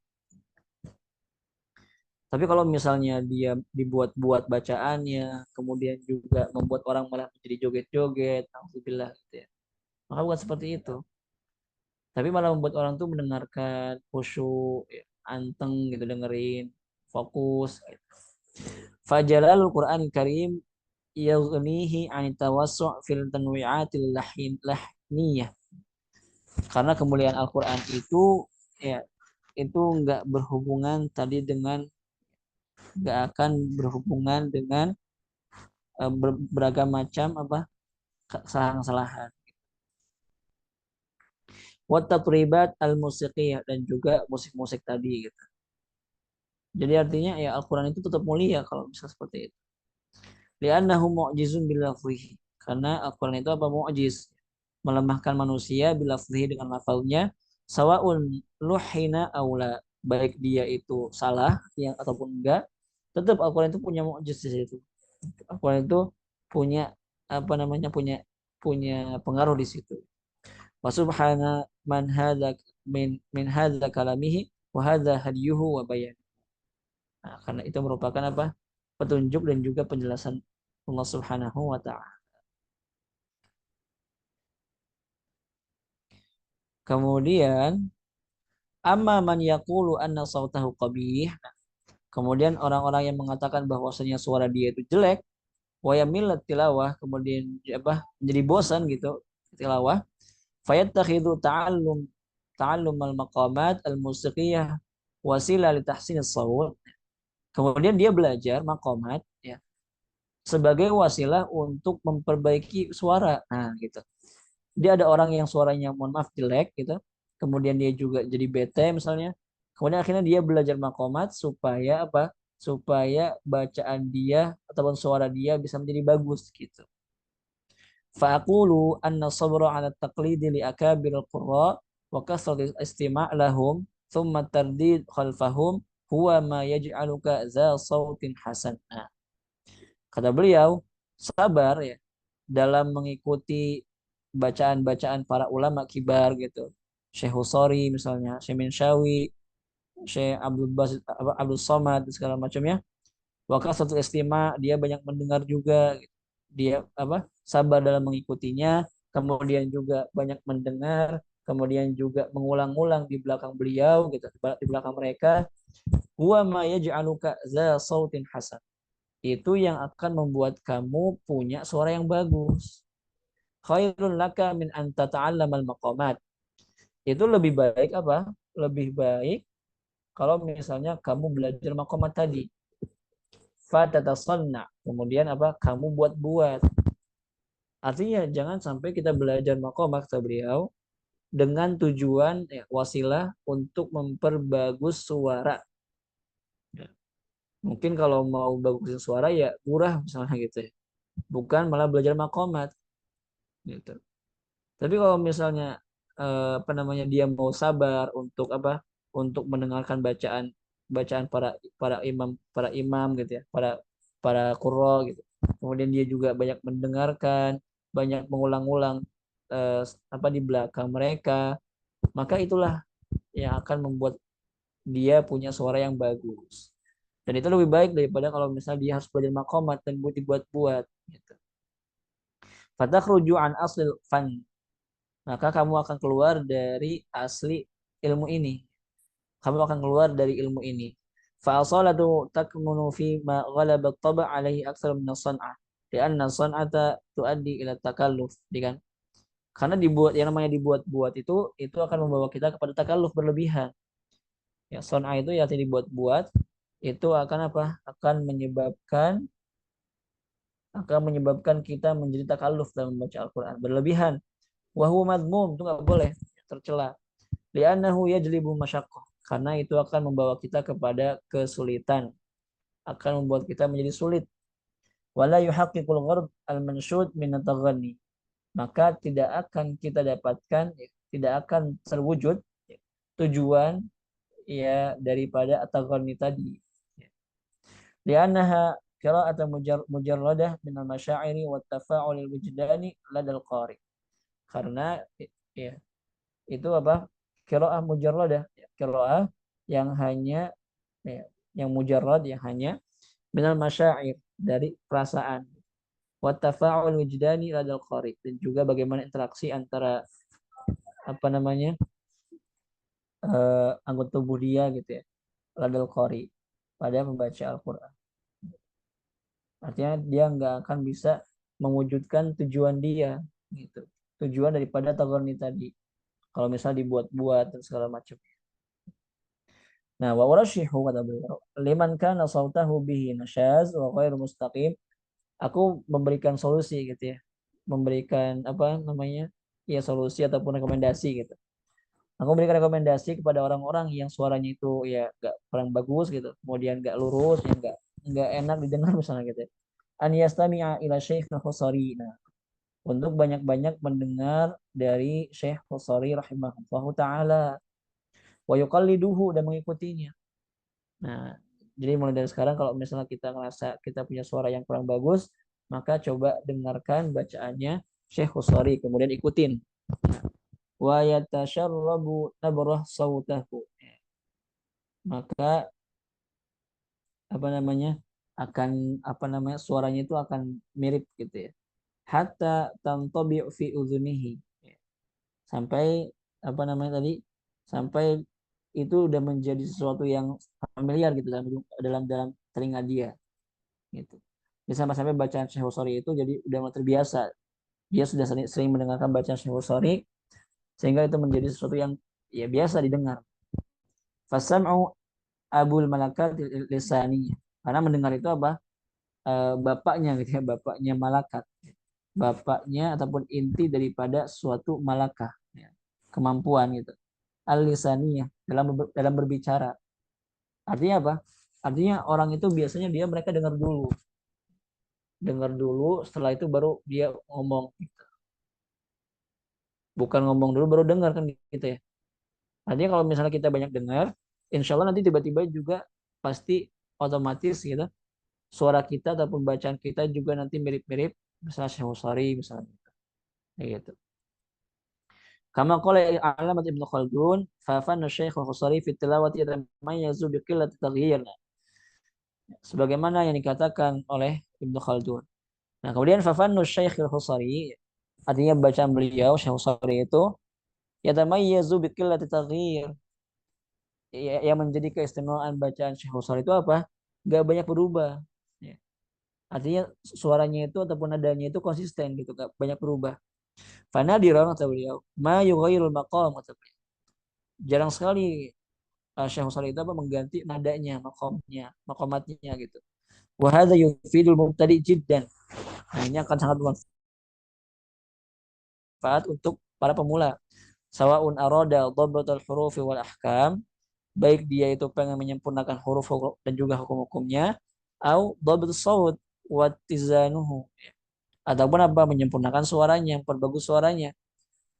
Tapi kalau misalnya dia dibuat-buat bacaannya, kemudian juga membuat orang malah menjadi joget-joget, alhamdulillah gitu ya. Maka bukan seperti itu. Tapi malah membuat orang tuh mendengarkan khusyuk, ya, anteng gitu dengerin, fokus. Gitu. Fajalalul Quran Karim yaghnihi an tawassu' fil tanwi'atil lahniyah. Karena kemuliaan Al-Quran itu ya itu nggak berhubungan tadi dengan nggak akan berhubungan dengan beragam macam apa kesalahan-kesalahan. Watatribat al-musiqiyah dan juga musik-musik tadi gitu. Jadi artinya ya Al-Quran itu tetap mulia kalau bisa seperti itu. Li'annahu mu'jizun bilafzihi. Karena Al-Quran itu apa mu'jiz. Melemahkan manusia bilafzihi dengan lafalnya. Sawa'un luhina aula. Baik dia itu salah yang ataupun enggak. Tetap Al-Quran itu punya mu'jiz di situ. Al-Quran itu punya apa namanya punya pengaruh di situ. Wa subhana man hadza min hadza kalamihi wa hadza hadiyuhu wa bayan. Nah, karena itu merupakan apa? Petunjuk dan juga penjelasan Allah Subhanahu wa taala. Kemudian amma man yaqulu anna sautahu qabih. Kemudian orang-orang yang mengatakan bahwasanya suara dia itu jelek, wa yamillat tilawah, kemudian apa? Menjadi bosan gitu tilawah, fayattakhidhu ta'allum al-maqamat al-musiqiyah wasila li tahsin as-saut. Kemudian dia belajar maqamat ya sebagai wasilah untuk memperbaiki suara. Nah, gitu. Dia ada orang yang suaranya mohon maaf jelek gitu. Kemudian dia juga jadi bete misalnya. Kemudian akhirnya dia belajar maqamat supaya apa? Supaya bacaan dia ataupun suara dia bisa menjadi bagus gitu. Fa'aqulu anna sabra 'ala taqlidi li akabir al-qurra wa kasrati istima' lahum thumma tardid khalfahum huwa ma yaj'aluka za sautin hasan. Nah, kata beliau, sabar ya dalam mengikuti bacaan-bacaan para ulama kibar gitu. Syekh Husari misalnya, Syekh Minsyawi, Syekh Abdul Somad segala macamnya. Waktu satu istima dia banyak mendengar juga gitu. Dia apa? Sabar dalam mengikutinya, kemudian juga banyak mendengar, kemudian juga mengulang-ulang di belakang beliau gitu, di belakang mereka. Huwa ma yaj'aluka za sautin hasan. Itu yang akan membuat kamu punya suara yang bagus. Khairun laka min an tata'allamal maqamat. Itu lebih baik apa? Lebih baik kalau misalnya kamu belajar maqamat tadi. Fatatasanna. Kemudian apa? Kamu buat-buat. Artinya jangan sampai kita belajar maqamat kata beliau dengan tujuan ya, wasilah untuk memperbagus suara. Ya. Mungkin kalau mau bagusin suara ya murah misalnya gitu ya. Bukan malah belajar maqamat gitu. Tapi kalau misalnya apa namanya dia mau sabar untuk apa? Untuk mendengarkan bacaan bacaan para imam gitu ya, para qurra gitu. Kemudian dia juga banyak mendengarkan, banyak mengulang-ulang eh, apa di belakang mereka, maka itulah yang akan membuat dia punya suara yang bagus. Dan itu lebih baik daripada kalau misalnya dia harus belajar maqamat dan buat dibuat-buat gitu. Fatakhruju an aslil fan, maka kamu akan keluar dari asli ilmu ini. Kamu akan keluar dari ilmu ini. Fa'asalatu takmunu fi ma ghalaba taba' alaihi aktsar min as-san'ah. Lianna as-san'ata tuaddi ila takalluf, kan? Karena dibuat yang namanya dibuat-buat itu akan membawa kita kepada takalluf berlebihan. Ya, san'ah itu ya dibuat-buat itu akan apa? Akan menyebabkan kita menjadi takalluf dalam membaca Al-Qur'an, berlebihan. Wa huwa madmum, itu enggak boleh, tercela. Li'annahu yajlibu masyaqqah. Karena itu akan membawa kita kepada kesulitan, akan membuat kita menjadi sulit. Wala yuhaqqiqul ghard al-mansyud min at-taghanni. Maka tidak akan kita dapatkan, tidak akan terwujud tujuan ya daripada at-taghanni tadi. Li'annaha qira'atan mujarradah min al-masyairi wa tafa'ul al-wujdani ladal qari. Karena ya itu apa? Qiraah mujarradah, qiraah yang hanya ya, yang mujarrad yang hanya minal masyair dari perasaan, wa tafa'ul wujdani ladal qari, dan juga bagaimana interaksi antara apa namanya anggota tubuh dia gitu ya, ladal qari, pada membaca Al-Qur'an. Artinya dia nggak akan bisa mewujudkan tujuan dia gitu. Tujuan daripada taghani tadi. Kalau misalnya dibuat-buat dan segala macam. Nah, wa urashihu kata beliau, liman kana sautahu bihi nasyaz wa ghairu mustaqim. Aku memberikan solusi gitu ya. Memberikan apa namanya? Ya solusi ataupun rekomendasi gitu. Aku memberikan rekomendasi kepada orang-orang yang suaranya itu ya gak kurang bagus gitu, kemudian gak lurus, yang gak enak didengar misalnya gitu ya. An yastami'a ila Syekh Al-Khusari. Nah, untuk banyak-banyak mendengar dari Syekh Khusari rahimahullahu taala wa yuqalliduhu dan mengikutinya. Nah, jadi mulai dari sekarang kalau misalnya kita ngerasa kita punya suara yang kurang bagus, maka coba dengarkan bacaannya Syekh Khusari, kemudian ikutin. Wa yatasharrabu nabrah sautahu. Maka apa namanya? Akan apa namanya? Suaranya itu akan mirip gitu ya. Hatta tantabi fi udhunihi. Sampai apa namanya tadi? Sampai itu udah menjadi sesuatu yang familiar gitu dalam dalam dalam telinga dia gitu. Jadi sampai-sampai bacaan Syekh Husari itu jadi udah mulai terbiasa. Dia sudah sering mendengarkan bacaan Syekh Husari sehingga itu menjadi sesuatu yang ya biasa didengar. Fasam'u abul malakat lisani. Karena mendengar itu apa? Bapaknya gitu ya, bapaknya malakat. Bapaknya ataupun inti daripada suatu malakah, ya. Kemampuan gitu. Al-lisaniyah dalam berbicara. Artinya apa? Artinya orang itu biasanya mereka dengar dulu, setelah itu baru dia ngomong. Bukan ngomong dulu baru dengar kan gitu ya. Artinya kalau misalnya kita banyak dengar, insya Allah nanti tiba-tiba juga pasti otomatis gitu. Suara kita ataupun bacaan kita juga nanti mirip-mirip misalnya Syekh Husari misalnya. Kayak gitu. Kama qala Alamat Ibnu Khaldun, fa fanna Syekh Husari fi tilawati yatamayyazu bi qillati taghyir. Sebagaimana yang dikatakan oleh Ibnu Khaldun. Nah, kemudian fa fannu Syekh Husari, artinya bacaan beliau Syekh Husari itu yatamayyazu bi qillati taghyir. Yang menjadi keistimewaan bacaan Syekh Husari itu apa? Gak banyak berubah. Ya. Artinya suaranya itu ataupun nadanya itu konsisten gitu, gak banyak berubah. Fanadiran kata beliau, ma yughayyirul maqam kata beliau. Jarang sekali Syekh Husari itu apa mengganti nadanya, maqamatnya gitu. Wa hadza yufidul mubtadi jiddan. Nah, ini akan sangat bermanfaat untuk para pemula. Sawaun arada dhabbatul hurufi wal ahkam, baik dia itu pengen menyempurnakan huruf dan juga hukum-hukumnya, au dhabbatus shaut wa tizanuhu, ataupun apa menyempurnakan suaranya, memperbagus suaranya,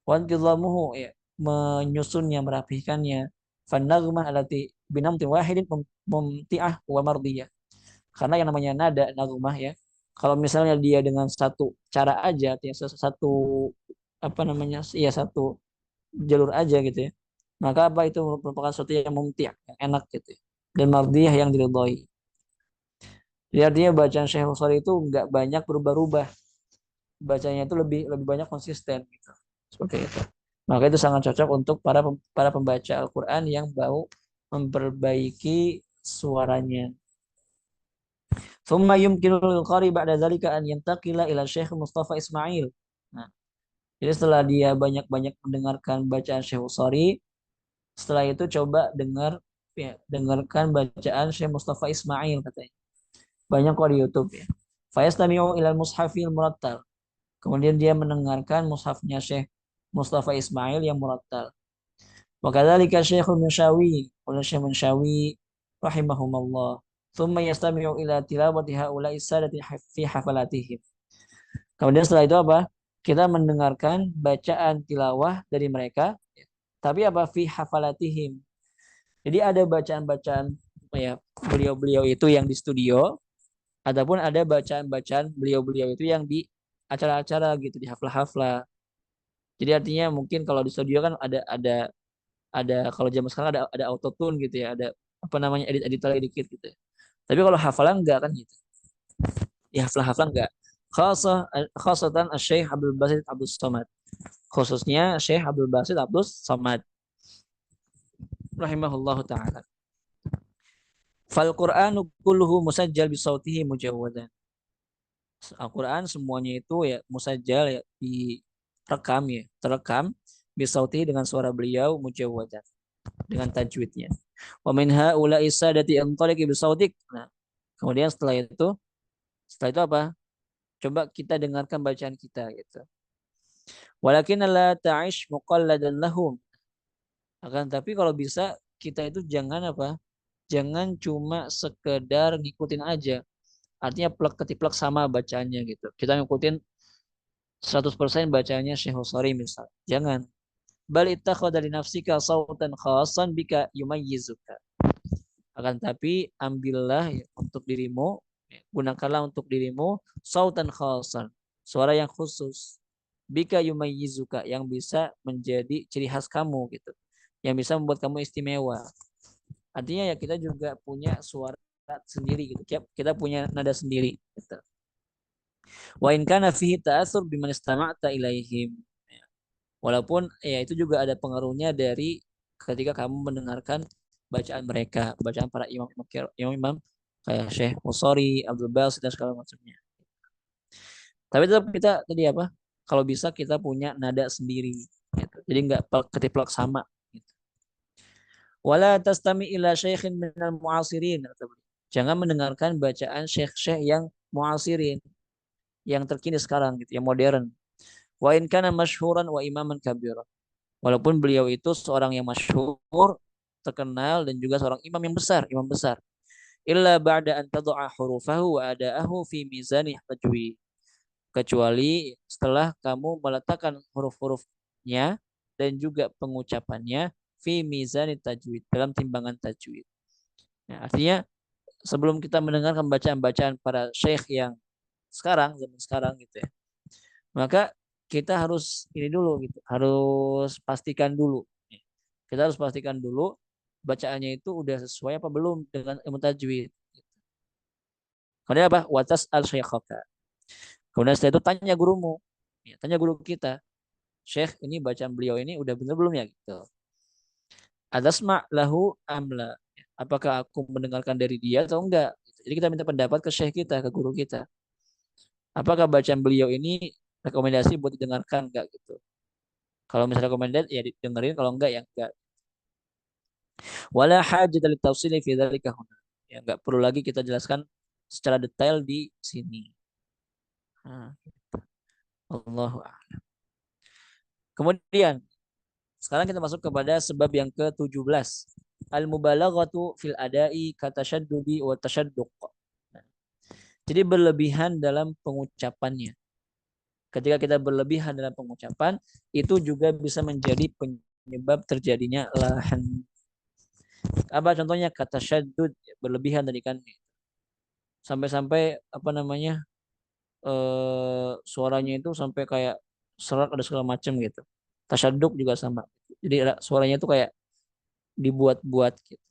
wa intizamuhu, ya, menyusunnya, merapihkannya, fan naghmah allati binamti wahidin mumti'ah wa mardiyah. Karena yang namanya nada naghmah ya, kalau misalnya dia dengan satu cara aja, ya, satu apa namanya, ya satu jalur aja gitu ya, maka apa itu merupakan sesuatu yang mumti', yang enak gitu ya, dan mardiyah yang diridhoi. Jadi artinya bacaan Syekh Bukhari itu nggak banyak berubah-ubah, bacanya itu lebih lebih banyak konsisten gitu. Seperti itu. Maka itu sangat cocok untuk para pembaca Al-Qur'an yang mau memperbaiki suaranya. Thumma yumkinul qari ba'da dzalika an yantaqila ila Syekh Mustafa Ismail. Nah, jadi setelah dia banyak-banyak mendengarkan bacaan Syekh Bukhari, setelah itu coba dengarkan bacaan Syekh Mustafa Ismail katanya. Banyak kok di YouTube ya. Fayastami'u ilal mushafil murattal. Kemudian dia mendengarkan mushafnya Syekh Mustafa Ismail yang murattal. Wa kadzalika Syekhul Munsyawi, oleh Syekh Munsyawi rahimahumullah. Tsumma yastami'u ila tilawati haula'i sadati fi hafalatihim. Kemudian setelah itu apa? Kita mendengarkan bacaan tilawah dari mereka, tapi apa fi hafalatihim. Jadi ada bacaan-bacaan ya beliau-beliau itu yang di studio, ataupun ada bacaan-bacaan beliau-beliau itu yang di acara-acara gitu, di haflah-haflah. Jadi artinya mungkin kalau di studio kan ada kalau zaman sekarang ada autotune gitu ya, ada apa namanya edit-edit lagi dikit gitu. Tapi kalau hafalan enggak kan gitu. Di haflah-haflah enggak. Khasatan Syekh Abdul Basit Abdul Somad. Khususnya Syekh Abdul Basit Abdul Somad rahimahullahu taala. Fal Qur'anu kulluhu musajjal bi sautihi mujawwadan. Al-Quran semuanya itu ya musajjal ya direkam ya, terekam bisauti dengan suara beliau mujawwadan dengan tajwidnya. Wa min haula'i sadati antaliqi bisautik. Nah, kemudian setelah itu apa? Coba kita dengarkan bacaan kita gitu. Walakin la ta'ish muqalladan lahum. Akan tapi kalau bisa kita itu jangan apa? Jangan cuma sekedar ngikutin aja. Artinya plek ketiplek sama bacaannya gitu. Kita ngikutin 100% bacanya Syekh Husari misal. Jangan. Bal ittakhadha li nafsika sautan khasan bika yumayyizuka. Akan tapi ambillah ya, untuk dirimu, ya, gunakanlah untuk dirimu sautan khasan, suara yang khusus. Bika yumayyizuka yang bisa menjadi ciri khas kamu gitu. Yang bisa membuat kamu istimewa. Artinya ya kita juga punya suara sendiri gitu. Kita punya nada sendiri gitu. Wa in kana fihi ta'atsur biman istama'ta ilaihim. Walaupun ya itu juga ada pengaruhnya dari ketika kamu mendengarkan bacaan mereka, bacaan para imam-imam kayak Syekh Musori, Abdul Basit dan segala macamnya. Tapi tetap kita tadi apa? Kalau bisa kita punya nada sendiri. Gitu. Jadi nggak ketiplak sama. Gitu. Wala tastami ila syekhin minal mu'asirin. Jangan mendengarkan bacaan syekh-syekh yang mu'asirin, yang terkini sekarang gitu, yang modern. Wa in kana masyhuran wa imaman kabira. Walaupun beliau itu seorang yang masyhur, terkenal dan juga seorang imam besar. Illa ba'da an tad'a hurufahu wa ada'ahu fi mizani tajwid. Kecuali setelah kamu meletakkan huruf-hurufnya dan juga pengucapannya fi mizani tajwid, dalam timbangan tajwid. Nah, artinya sebelum kita mendengarkan bacaan-bacaan para syekh yang zaman sekarang gitu ya, maka kita harus ini dulu gitu, harus pastikan dulu. Kita harus pastikan dulu bacaannya itu udah sesuai apa belum dengan ilmu tajwid. Kemudian apa? Watas al syekhaka. Kemudian setelah itu tanya gurumu, ya, tanya guru kita, Syekh ini bacaan beliau ini udah benar belum ya gitu. Adasma lahu amla. Apakah aku mendengarkan dari dia atau enggak? Jadi kita minta pendapat ke Syekh kita, ke guru kita. Apakah bacaan beliau ini rekomendasi buat didengarkan enggak gitu. Kalau misalnya rekomendasi ya didengerin, kalau enggak ya enggak. Wala hajat li tafsili fi dzalika huna. Ya enggak perlu lagi kita jelaskan secara detail di sini. Nah, Allahu a'lam. Kemudian sekarang kita masuk kepada sebab yang ke-17. Al-mubalaghatu fil adai katasyaddudi wa tasyadduq. Nah, jadi berlebihan dalam pengucapannya. Ketika kita berlebihan dalam pengucapan, itu juga bisa menjadi penyebab terjadinya lahan. Apa contohnya? Kata syaddud, berlebihan tadi kan. Sampai-sampai apa namanya? Suaranya itu sampai kayak serak ada segala macam gitu. Tasyaduk juga sama. Jadi suaranya itu kayak dibuat-buat gitu.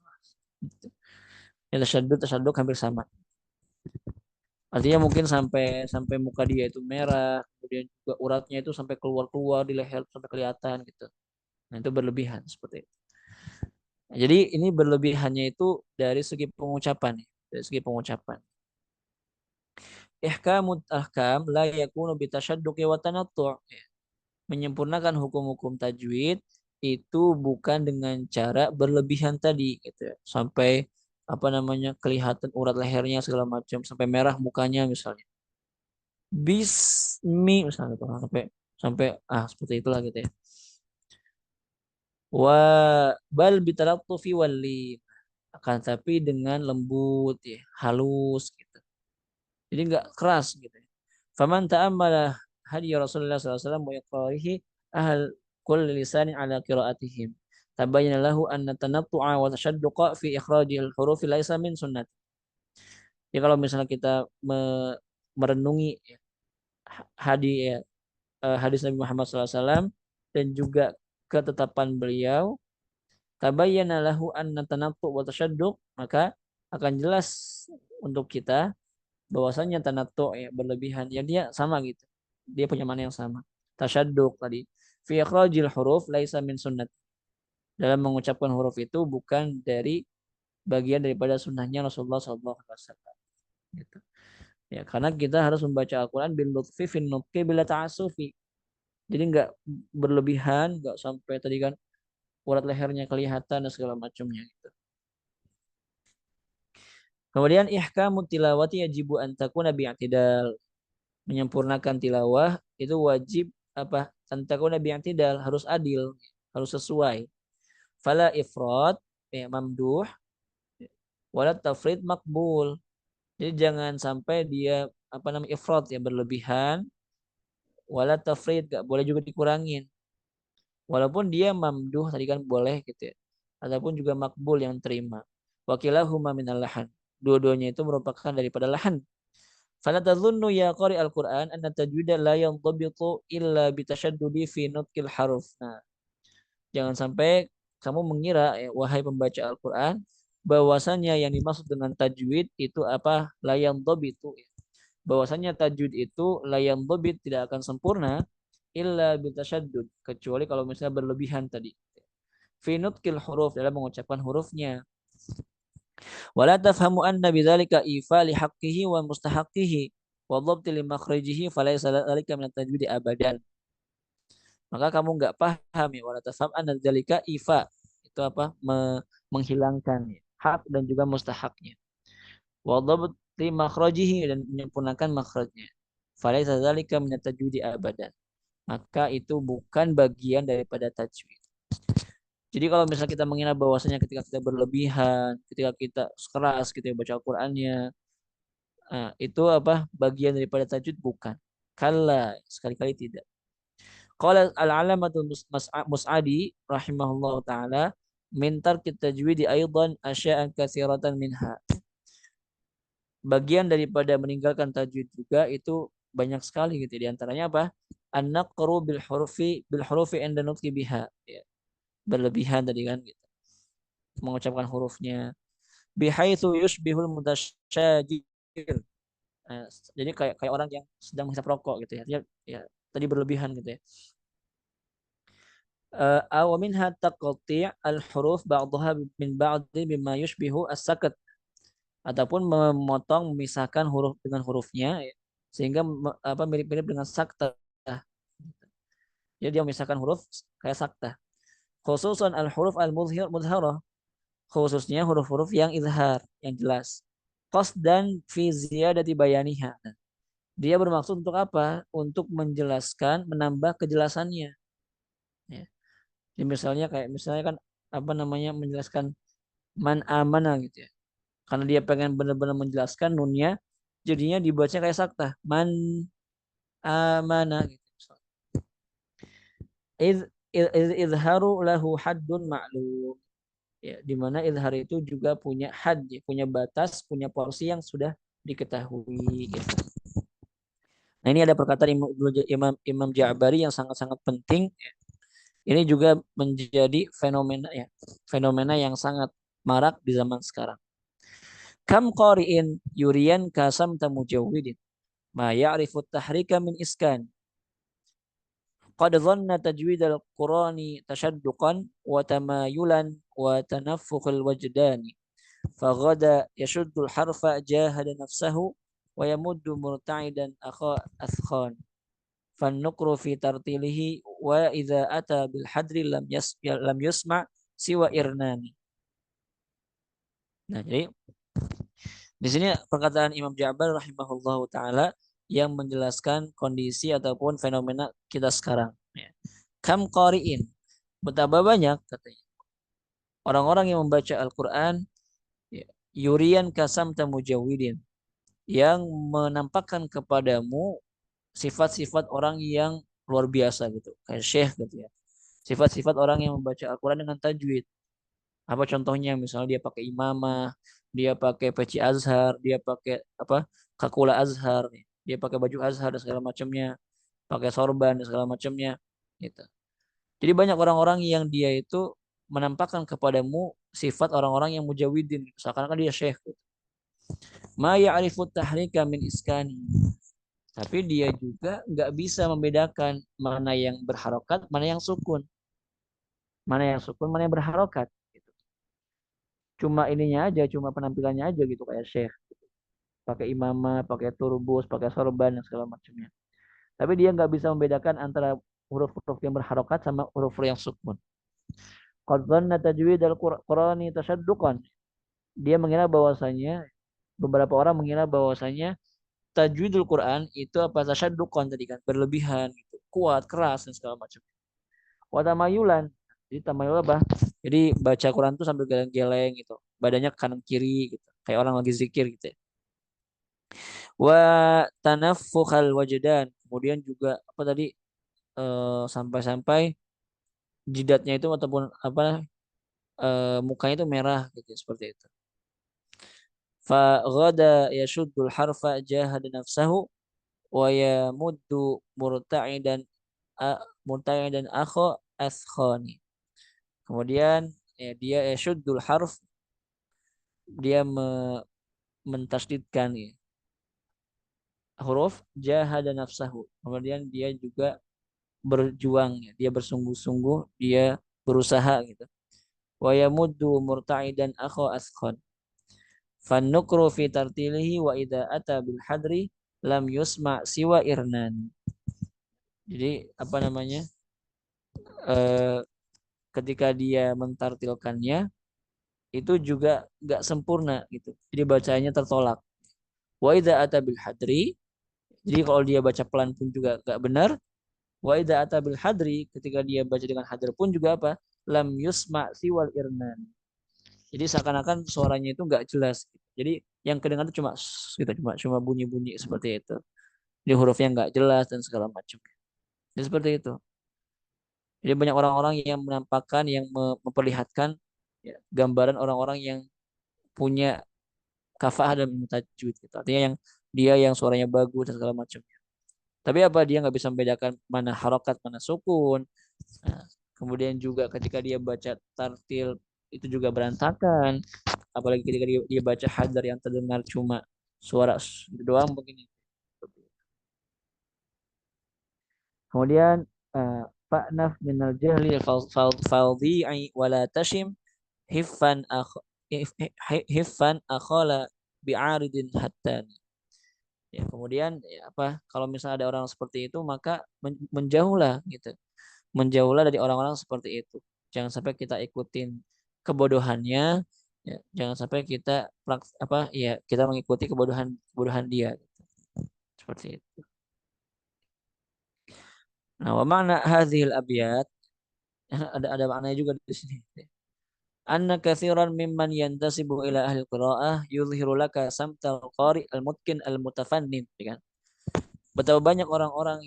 Ya, tasyaduk hampir sama. Artinya mungkin sampai sampai muka dia itu merah, kemudian juga uratnya itu sampai keluar-keluar di leher sampai kelihatan gitu. Nah, itu berlebihan seperti itu. Nah, jadi ini berlebihannya itu dari segi pengucapan, ya. Dari segi pengucapan. Ihkamut ahkam la yakunu bitasyadduqi wa tanattu'. Menyempurnakan hukum-hukum tajwid itu bukan dengan cara berlebihan tadi gitu ya. Sampai apa namanya kelihatan urat lehernya segala macam sampai merah mukanya misalnya. Bismi misalnya tuh, sampai sampai seperti itulah gitu ya. Wa bal bitalattufi wali akan tapi dengan lembut ya, halus gitu. Jadi enggak keras gitu ya. Faman ta'ammala hadi Rasulullah SAW wa iqrarihi ahal kulli lisanin ala qiraatihim. Tabayyana lahu anna tanattu'a wa tashadduqa fi ikhrajil hurufi laisa min sunnah. Ya kalau misalnya kita merenungi hadi ya, hadis Nabi Muhammad SAW dan juga ketetapan beliau, tabayyana lahu anna tanattu' wa tashadduq, maka akan jelas untuk kita bahwasanya tanattu ya berlebihan ya dia sama gitu. Dia punya mana yang sama. Tasyadduq tadi. Fi ikhrajil huruf laisa min sunnat. Dalam mengucapkan huruf itu bukan dari bagian daripada sunnahnya Rasulullah SAW. Gitu. Ya, karena kita harus membaca Al-Quran bil lutfi fin nutqi bila ta'asufi. Jadi nggak berlebihan, nggak sampai tadi kan urat lehernya kelihatan dan segala macamnya gitu. Kemudian ihkamu tilawati yajibu an takuna bi'tidal. Menyempurnakan tilawah itu wajib apa? An takuna bi'tidal, harus adil, harus sesuai. Fala ifrat ya mamduh wala tafrid makbul. Jadi jangan sampai dia apa namanya ifrat ya berlebihan, wala tafrid gak boleh juga dikurangin. Walaupun dia mamduh tadi kan boleh gitu ya. Ataupun juga makbul yang terima. Wakilahuma minal lahan. Dua-duanya itu merupakan daripada lahan. Fala tadhunnu ya qari al-Qur'an anna tajwida la yanzabitu illa bitashaddudi fi nutqil haruf. Nah, jangan sampai kamu mengira ya, wahai pembaca Al-Qur'an bahwasanya yang dimaksud dengan tajwid itu apa? La yanzabitu. Bahwasanya tajwid itu la yanzabit tidak akan sempurna illa bitasyaddud kecuali kalau misalnya berlebihan tadi. Fi nutqil huruf dalam mengucapkan hurufnya. Wala tafhamu anna bidzalika ifa li haqqihi wa mustahaqqihi wa dhabt li makhrijihi falaysa dzalika min tajwid abadan. Maka kamu enggak paham ya wala tafham anna dzalika ifa itu apa? Menghilangkan ya. Hak dan juga mustahaknya. Wa dhabt li makhrijihi dan menyempurnakan makhrajnya. Falaysa dzalika min tajwid abadan. Maka itu bukan bagian daripada tajwid. Jadi kalau misalnya kita mengira bahwasanya ketika kita berlebihan, ketika kita keras gitu ya baca Al-Qur'annya, itu apa bagian daripada tajwid bukan. Kalla, sekali-kali tidak. Qala al-alamatul Mus'adi rahimahullah taala min tarkit tajwidi aidan asya'an katsiratan minha. Bagian daripada meninggalkan tajwid juga itu banyak sekali gitu. Di antaranya apa? An-naqru bil hurufi inda nutqi biha. Ya, berlebihan tadi kan gitu. Mengucapkan hurufnya bihaitsu yushbihul mutasyajir. Nah, jadi kayak kayak orang yang sedang menghisap rokok gitu ya. Dia ya tadi berlebihan gitu ya. Aw minha taqti' al-huruf ba'daha min ba'di bima yushbihu as-sakat ataupun memotong memisahkan huruf dengan hurufnya ya, sehingga apa mirip-mirip dengan sakta. Jadi dia memisahkan huruf kayak sakta. Khususan al-huruf al-mudharah, khususnya huruf-huruf yang izhar, yang jelas. Qasdan fi ziyadati bayaniha. Dia bermaksud untuk apa? Untuk menjelaskan, menambah kejelasannya. Ya. Jadi misalnya kayak misalnya kan apa namanya menjelaskan man amana gitu ya. Karena dia pengen benar-benar menjelaskan nunnya, jadinya dibaca kayak sakta. Man amana gitu. Izharu lahu haddun ma'lum. Ya, di mana izhar itu juga punya had, ya, punya batas, punya porsi yang sudah diketahui. Gitu. Nah ini ada perkataan Imam Ja'bari yang sangat-sangat penting. Ini juga menjadi fenomena ya, fenomena yang sangat marak di zaman sekarang. Kam qari'in yuriyan kasam tamujawwidin ma ya'rifu tahrika min iskan. Qad dhanna tajwid al-Qur'ani tashadduqan wa tamayulan wa tanaffukh al-wajdani. Faghada yashuddu al-harfa jahada nafsahu wa yamuddu murta'idan akha athkhan. Fannukru fi tartilihi wa idza ata bil hadri lam yusma siwa irnani. Nah, jadi di sini perkataan Imam Ja'bar rahimahullahu taala yang menjelaskan kondisi ataupun fenomena kita sekarang. Ya. Kam qari'in. Betapa banyak katanya orang-orang yang membaca Al-Qur'an ya, yurian kasam tamujawidin yang menampakkan kepadamu sifat-sifat orang yang luar biasa gitu, kayak syekh gitu ya. Sifat-sifat orang yang membaca Al-Qur'an dengan tajwid. Apa contohnya? Misalnya dia pakai imamah, dia pakai peci azhar, dia pakai apa? Kakula azhar, dia pakai baju azhar dan segala macamnya, pakai sorban dan segala macamnya gitu. Jadi banyak orang-orang yang dia itu menampakkan kepadamu sifat orang-orang yang mujawidin, seakan-akan dia syekh gitu. Ma ya'rifu tahrika min iskani. Tapi dia juga nggak bisa membedakan mana yang berharokat, mana yang sukun. Mana yang sukun, mana yang berharokat. Gitu. Cuma ininya aja, cuma penampilannya aja gitu kayak syekh. Pakai imamah, pakai turbus, pakai sorban dan segala macamnya. Tapi dia nggak bisa membedakan antara huruf-huruf yang berharokat sama huruf-huruf yang sukun. Qad dhanna tajwid al-Qur'ani tasyadduqan. Dia mengira bahwasanya beberapa orang mengira bahwasanya tajwidul Quran itu apa tasyadduqan tadi kan berlebihan gitu, kuat, keras dan segala macam. Wa tamayulan. Jadi tamayul apa? Jadi baca Quran tuh sambil geleng-geleng gitu. Badannya ke kanan kiri gitu. Kayak orang lagi zikir gitu ya. Wa tanaffukhal wajdan. Kemudian juga apa tadi sampai-sampai jidatnya itu ataupun apa mukanya itu merah gitu seperti itu. Fa ghada yashuddul harfa jahada nafsahu wa yamuddu murta'idan murta'idan akha askhani. Kemudian ya, dia yashuddul harf dia mentasdidkan ya, huruf jahada nafsahu. Kemudian dia juga berjuang ya, dia bersungguh-sungguh, dia berusaha gitu. Wa yamuddu murta'idan akha askhon. Fannukru fi tartilihi wa idza ata bil hadri lam yusma siwa irnan. Jadi apa namanya? Eh, ketika dia mentartilkannya itu juga nggak sempurna gitu. Jadi bacanya tertolak. Wa idza ata bil hadri, jadi kalau dia baca pelan pun juga nggak benar. Wa idza ata bil hadri, ketika dia baca dengan hadr pun juga apa? Lam yusma siwal irnan. Jadi seakan-akan suaranya itu nggak jelas. Jadi yang kedengaran itu cuma gitu, cuma bunyi-bunyi seperti itu. Jadi hurufnya nggak jelas dan segala macam. Jadi seperti itu. Jadi banyak orang-orang yang menampakkan, yang memperlihatkan ya, gambaran orang-orang yang punya kafah dan tajwid gitu. Artinya yang dia yang suaranya bagus dan segala macam. Tapi apa dia nggak bisa membedakan mana harokat, mana sukun. Nah, kemudian juga ketika dia baca tartil itu juga berantakan. Apalagi ketika dia baca hadar yang terdengar cuma suara doang begini. Kemudian fa'naf minal jahli faldhi'i wala tashim hiffan hiffan akhala bi'aridin hatta. Ya, kemudian ya apa kalau misalnya ada orang seperti itu maka menjauhlah gitu. Menjauhlah dari orang-orang seperti itu. Jangan sampai kita ikutin kebodohannya, ya, jangan sampai kita apa ya kita mengikuti kebodohan kebodohan dia gitu. Seperti itu. Nah, wa makna hadhil abyat ada maknanya juga di sini. Anna katsiran mimman yantasibu ila ahli qiraah yuzhiru laka samtal qari al-mutqin al-mutafannin, ya kan? Betapa banyak orang-orang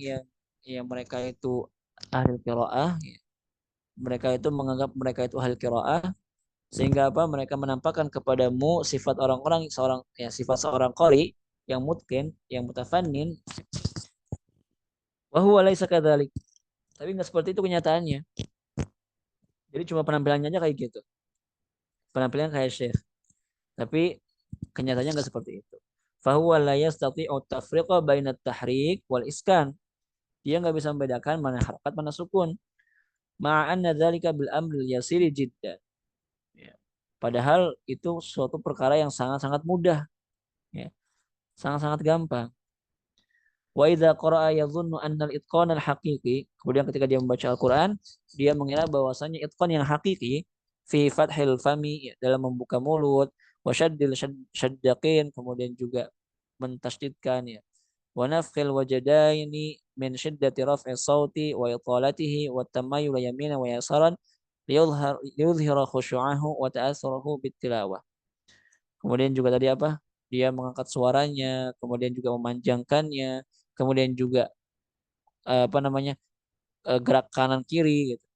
yang mereka itu ahli qiraah, ya. Mereka itu menganggap mereka itu ahli qiraah sehingga apa? Mereka menampakkan kepadamu sifat orang-orang seorang ya sifat seorang qari yang mutqin, yang mutafannin, wa huwa laisa kadzalik. Tapi nggak seperti itu kenyataannya. Jadi cuma penampilannya aja kayak gitu. Penampilan kayak syekh. Tapi kenyataannya nggak seperti itu. Fahuwa la yastati'u tafriqa baina tahrik wal iskan. Dia nggak bisa membedakan mana harakat mana sukun. Ma'anna dzalika bil amril yasiri jiddan. Ya. Padahal itu suatu perkara yang sangat-sangat mudah, ya. Sangat-sangat gampang. Wa idza qara'a yadhunnu anna al-itqan al-haqiqi. Kemudian ketika dia membaca Al-Qur'an, dia mengira bahwasanya itqan yang hakiki fi fathil fami, ya, dalam membuka mulut, wa syaddil syaddaqin, kemudian juga mentasydidkan ya. Wa nafkhil wajadaini min syiddati raf'i sauti wa italatihi wa tamayyul yamina wa yasaran liyudhhira khusyu'ahu wa ta'assurahu bittilawah. Kemudian juga tadi apa? Dia mengangkat suaranya, kemudian juga memanjangkannya, kemudian juga apa namanya? Gerak kanan kiri gitu.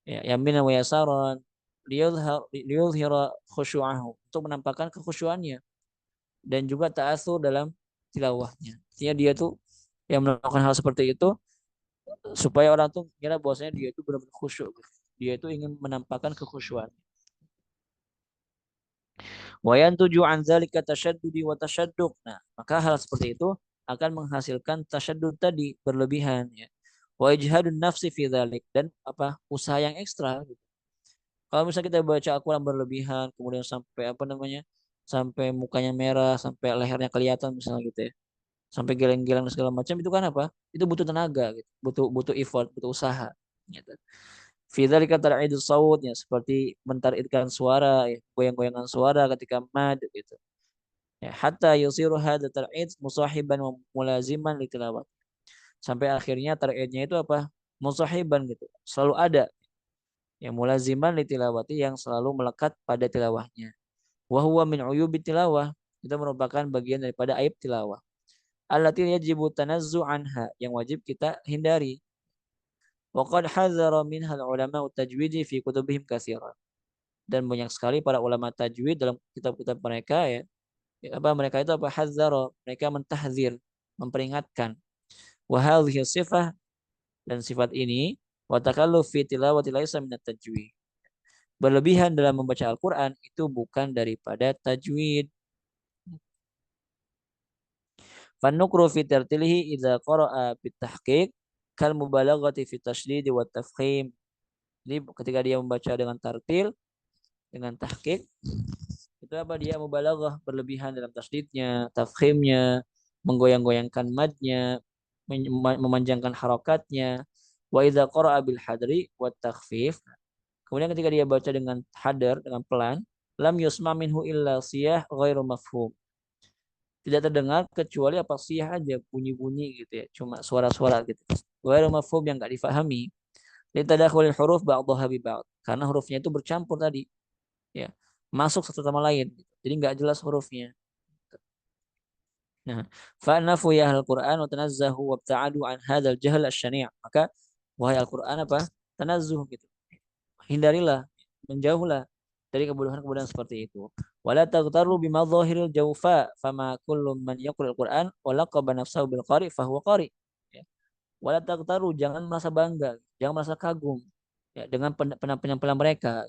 Ya, yamina wa yasaran liyudhhira khusyu'ahu, untuk menampakkan kekhusyuannya dan juga ta'assur dalam tilawahnya. Artinya dia tuh yang melakukan hal seperti itu supaya orang tuh kira bahwasanya dia itu benar-benar khusyuk gitu. Dia itu ingin menampakkan kekhusyuan. Wa yantuju an dzalika tasyaddudi wa tasyadduq. Nah, maka hal seperti itu akan menghasilkan tasyadud tadi, berlebihan ya. Wa ijhadun nafsi fi dzalik, dan apa? Usaha yang ekstra gitu. Kalau misalnya kita baca Al-Qur'an berlebihan, kemudian sampai apa namanya? Sampai mukanya merah, sampai lehernya kelihatan misalnya gitu ya. sampai geleng-geleng dan segala macam itu kan apa? Itu butuh tenaga gitu, butuh butuh effort, butuh usaha gitu. Fi dzalika tar'idus saut ya seperti mentarikkan suara ya, goyang-goyangan suara ketika mad gitu. Ya, hatta yusiru hadza tar'id musahiban wa mulaziman li tilawat. Sampai akhirnya tar'idnya itu apa? Musahiban gitu. Selalu ada yang mulaziman li tilawati yang selalu melekat pada tilawahnya. Wa huwa min uyubi tilawah. Itu merupakan bagian daripada aib tilawah. Allati yajibu tanazzu anha yang wajib kita hindari. Wa qad hadzara minha ulama tajwidi fi kutubihim katsiran. Dan banyak sekali para ulama tajwid dalam kitab-kitab mereka ya. Apa mereka itu apa hadzara, mereka mentahzir, memperingatkan. Wa hadhihi sifah dan sifat ini wa takalluf fi tilawati laisa min tajwid. Berlebihan dalam membaca Al-Qur'an itu bukan daripada tajwid. Fanukru fi tartilihi idza qara'a bit tahqiq kal mubalaghati fi tasydid wa tafkhim. Jadi ketika dia membaca dengan tartil, dengan tahqiq, itu apa dia mubalaghah berlebihan dalam tasydidnya, tafkhimnya, menggoyang-goyangkan madnya, memanjangkan harokatnya. Wa idza qara'a bil hadri wa takhfif. Kemudian ketika dia baca dengan hadar, dengan pelan, lam yusma minhu illa siyah ghairu mafhum. Tidak terdengar kecuali apa sih aja bunyi-bunyi gitu ya, cuma suara-suara gitu. Ghairu mafhum yang enggak difahami. Litadakhulil huruf ba'daha bi ba'd. Karena hurufnya itu bercampur tadi, ya. Masuk satu sama lain gitu. Jadi enggak jelas hurufnya. Nah, fa'nafu ya al-Qur'an wa tanazzahu wabta'adu an hadzal jahl asy-syani'. Maka wahai Al-Qur'an apa? Tanazzuh gitu. Hindarilah, menjauhlah dari kebodohan-kebodohan seperti itu. Wala taghtaru bima dhahiril jawfa fama kullu man yaqra'ul Qur'an wa laqaba nafsahu bil qari fa huwa qari. Ya. Wala taghtaru, jangan merasa bangga, jangan merasa kagum ya dengan penampilan mereka.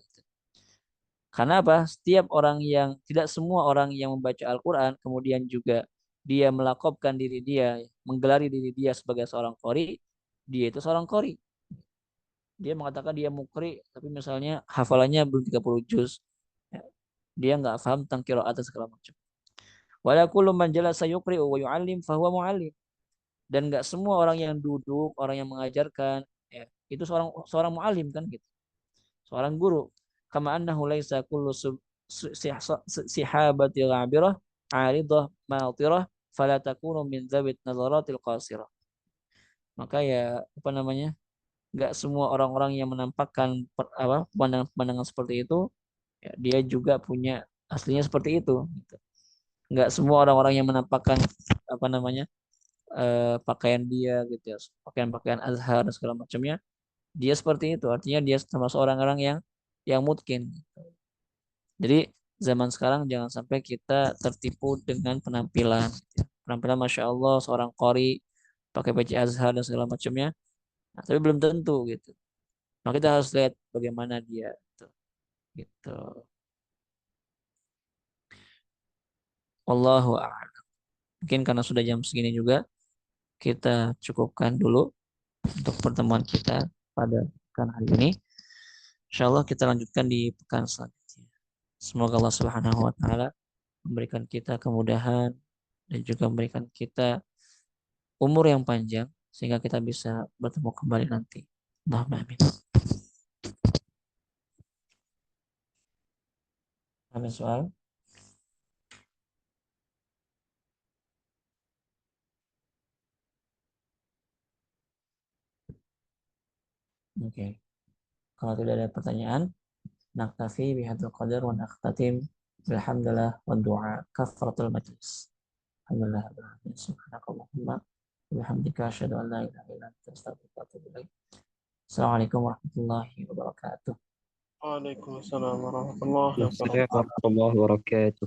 Karena apa? Setiap orang yang tidak semua orang yang membaca Al-Qur'an kemudian juga dia melakopkan diri dia, menggelari diri dia sebagai seorang qari, dia itu seorang qari. Dia mengatakan dia mukri, tapi misalnya hafalannya belum 30 juz. Ya, dia nggak paham tentang qiraat dan segala macam. Wala kullu man jalasa yuqri'u wa yu'allim fahuwa mu'allim. Dan nggak semua orang yang duduk, orang yang mengajarkan, ya, itu seorang seorang mu'allim kan gitu. Seorang guru. Kama annahu laisa kullu sihabati ghabirah 'aridah matirah fala takunu min dzawit nazaratil qasirah. Maka ya apa namanya? Nggak semua orang-orang yang menampakkan pandangan seperti itu ya, dia juga punya aslinya seperti itu gitu. Nggak semua orang-orang yang menampakkan apa namanya pakaian dia gitu ya, pakaian-pakaian azhar dan segala macamnya, dia seperti itu, artinya dia termasuk orang-orang yang mungkin. Jadi zaman sekarang jangan sampai kita tertipu dengan penampilan gitu ya. Penampilan masya Allah seorang qori pakai peci azhar dan segala macamnya, nah, tapi belum tentu gitu. Maka kita harus lihat bagaimana dia gitu. Gitu. Wallahu a'lam. Mungkin karena sudah jam segini juga kita cukupkan dulu untuk pertemuan kita pada pekan hari ini. Insyaallah kita lanjutkan di pekan selanjutnya. Semoga Allah Subhanahu wa taala memberikan kita kemudahan dan juga memberikan kita umur yang panjang sehingga kita bisa bertemu kembali nanti. Allahumma amin. Ada soal? Oke. Kalau tidak ada pertanyaan, naktafi bihadzal qadar wa naqtatim bilhamdulillah wa du'a kafaratul majlis. Alhamdulillah subhanakallahumma wa bihamdika asyhadu an la ilaha illa anta astaghfiruka wa atubu ilaik. Assalamualaikum warahmatullahi wabarakatuh.
Waalaikumsalam warahmatullahi
Assalamualaikum
wabarakatuh.
warahmatullahi wabarakatuh.